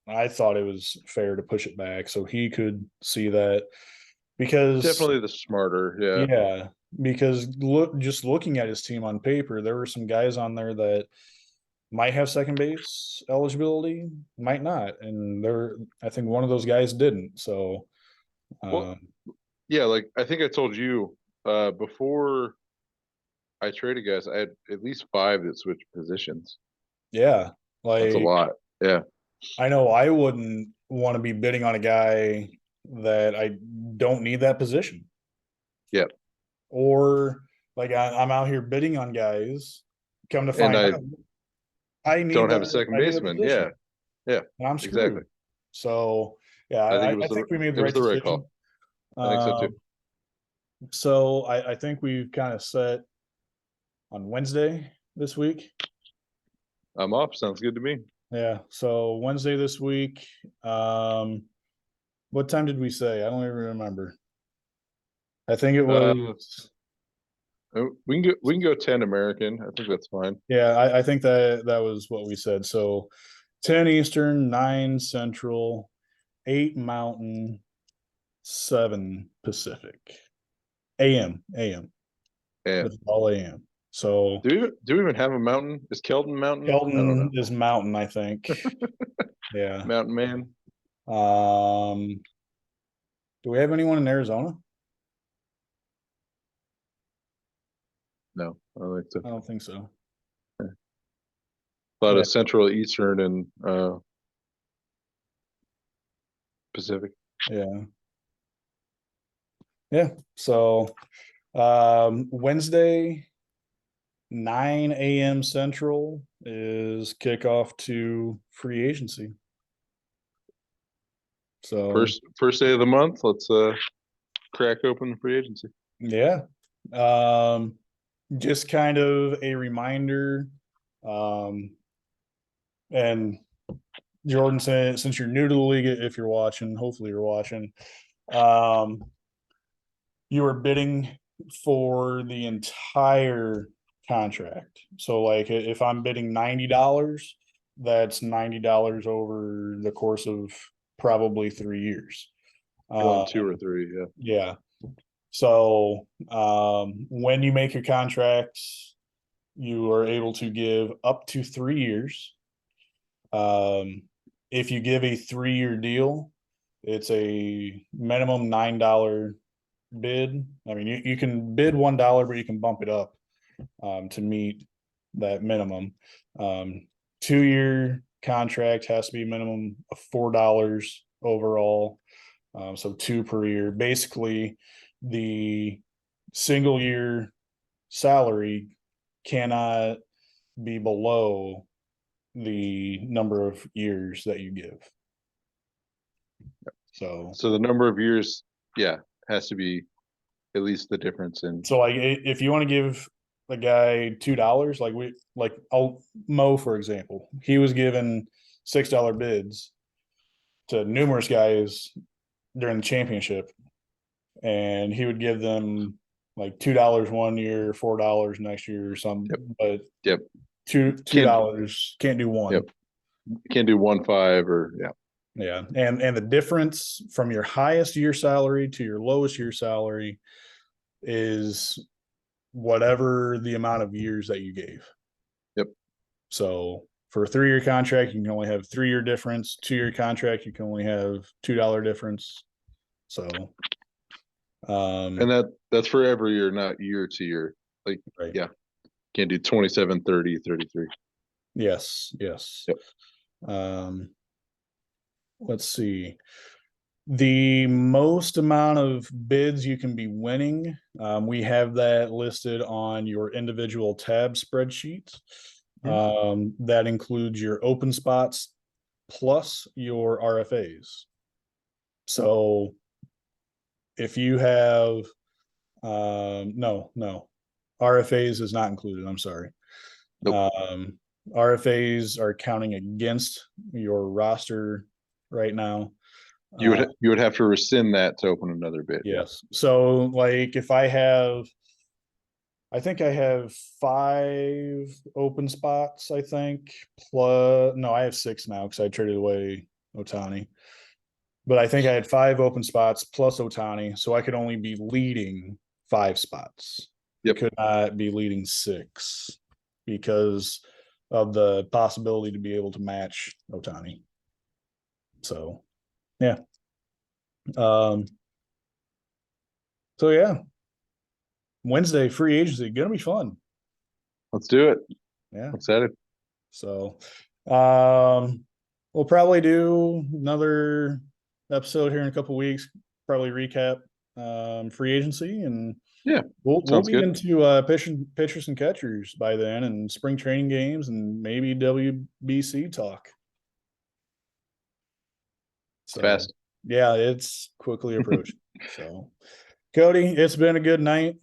I thought it was fair to push it back so he could see that because Definitely the smarter. Yeah. yeah, because just looking at his team on paper, there were some guys on there that might have second base eligibility, might not, and I think one of those guys didn't. So, Well, um, yeah, like I think I told you before I traded guys, I had at least five that switched positions. yeah, That's a like lot. Yeah. I know I wouldn't want to be bidding on a guy that I don't need that position, Yeah. or like I'm out here bidding on guys. Come to And find I out, I need don't have a that. second I need a baseman. Yeah. position, Yeah. and I'm Exactly. screwed. So, yeah, I think it I was think we made the right the right decision. call. I think so too. Um, so I think we've kind of set on Wednesday this week. I'm off. Sounds good to me. Yeah. So Wednesday this week. What time did we say? I don't even remember. I think it Uh, was. we can go 10 American. I think that's fine. Yeah, I think that was what we said. So 10 Eastern, 9 Central, 8 Mountain, 7 Pacific. AM. Yeah. It's all AM. So Do we even have a mountain? Is Kelton Mountain? I don't know. Kelton is Mountain, I think. Yeah. Mountain Man. Do we have anyone in Arizona? No, I don't think so. I don't think so. A lot Yeah. of Central, Eastern, and Pacific. Yeah. Yeah. So Wednesday, 9 a.m. Central is kickoff to free agency. So First day of the month. Let's crack open free agency. yeah. Just kind of a reminder. And Jordan said, since you're new to the league, if you're watching, hopefully you're watching, you are bidding for the entire contract. So like if I'm bidding $90, that's $90 over the course of probably 3 years. 1, 2, or 3. Yeah. Yeah. So when you make your contracts, you are able to give up to 3 years. If you give a 3-year deal, it's a minimum $9 bid. I mean, you can bid $1, but you can bump it up to meet that minimum. 2-year contract has to be a minimum of $4 overall. So 2 per year. Basically, the single year salary cannot be below the number of years that you give. So the number of years, yeah, has to be at least the difference in. So like if you want to give a guy $2, like Mo, for example, he was given $6 bids to numerous guys during the championship, and he would give them like $2 one year, $4 next year or something. But $2 can't do one. Yep. Can't do 1, 5 or yeah. Yeah. And the difference from your highest year salary to your lowest year salary is whatever the amount of years that you gave. Yep. So for a 3-year contract, you can only have 3-year difference. 2-year contract, you can only have $2 difference. So and that's for every year, not year to year. Like right. Yeah. Can't do 27, 30, 33. Yes. Yep. Let's see. The most amount of bids you can be winning, we have that listed on your individual tab spreadsheet. That includes your open spots plus your RFAs. So if you have no, RFAs is not included. I'm sorry. Nope. RFAs are counting against your roster right now. You would have to rescind that to open another bid. Yes. Yeah. So like if I think I have 5 open spots, I think. I have 6 now because I traded away Ohtani. But I think I had 5 open spots plus Ohtani, so I could only be leading 5 spots. Yep. I could not be leading 6 because of the possibility to be able to match Ohtani. So, yeah. So yeah. Wednesday free agency, gonna be fun. Let's do it. Yeah. I'm excited. So we'll probably do another episode here in a couple of weeks, probably recap free agency, and yeah, we'll be into pitchers and catchers by then, and spring training games, and maybe WBC talk. So fast. Yeah, it's quickly approaching. So Cody, it's been a good night.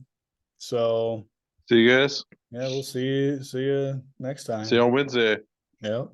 So see you guys. Yeah, we'll see you next time. See you on Wednesday. Yep.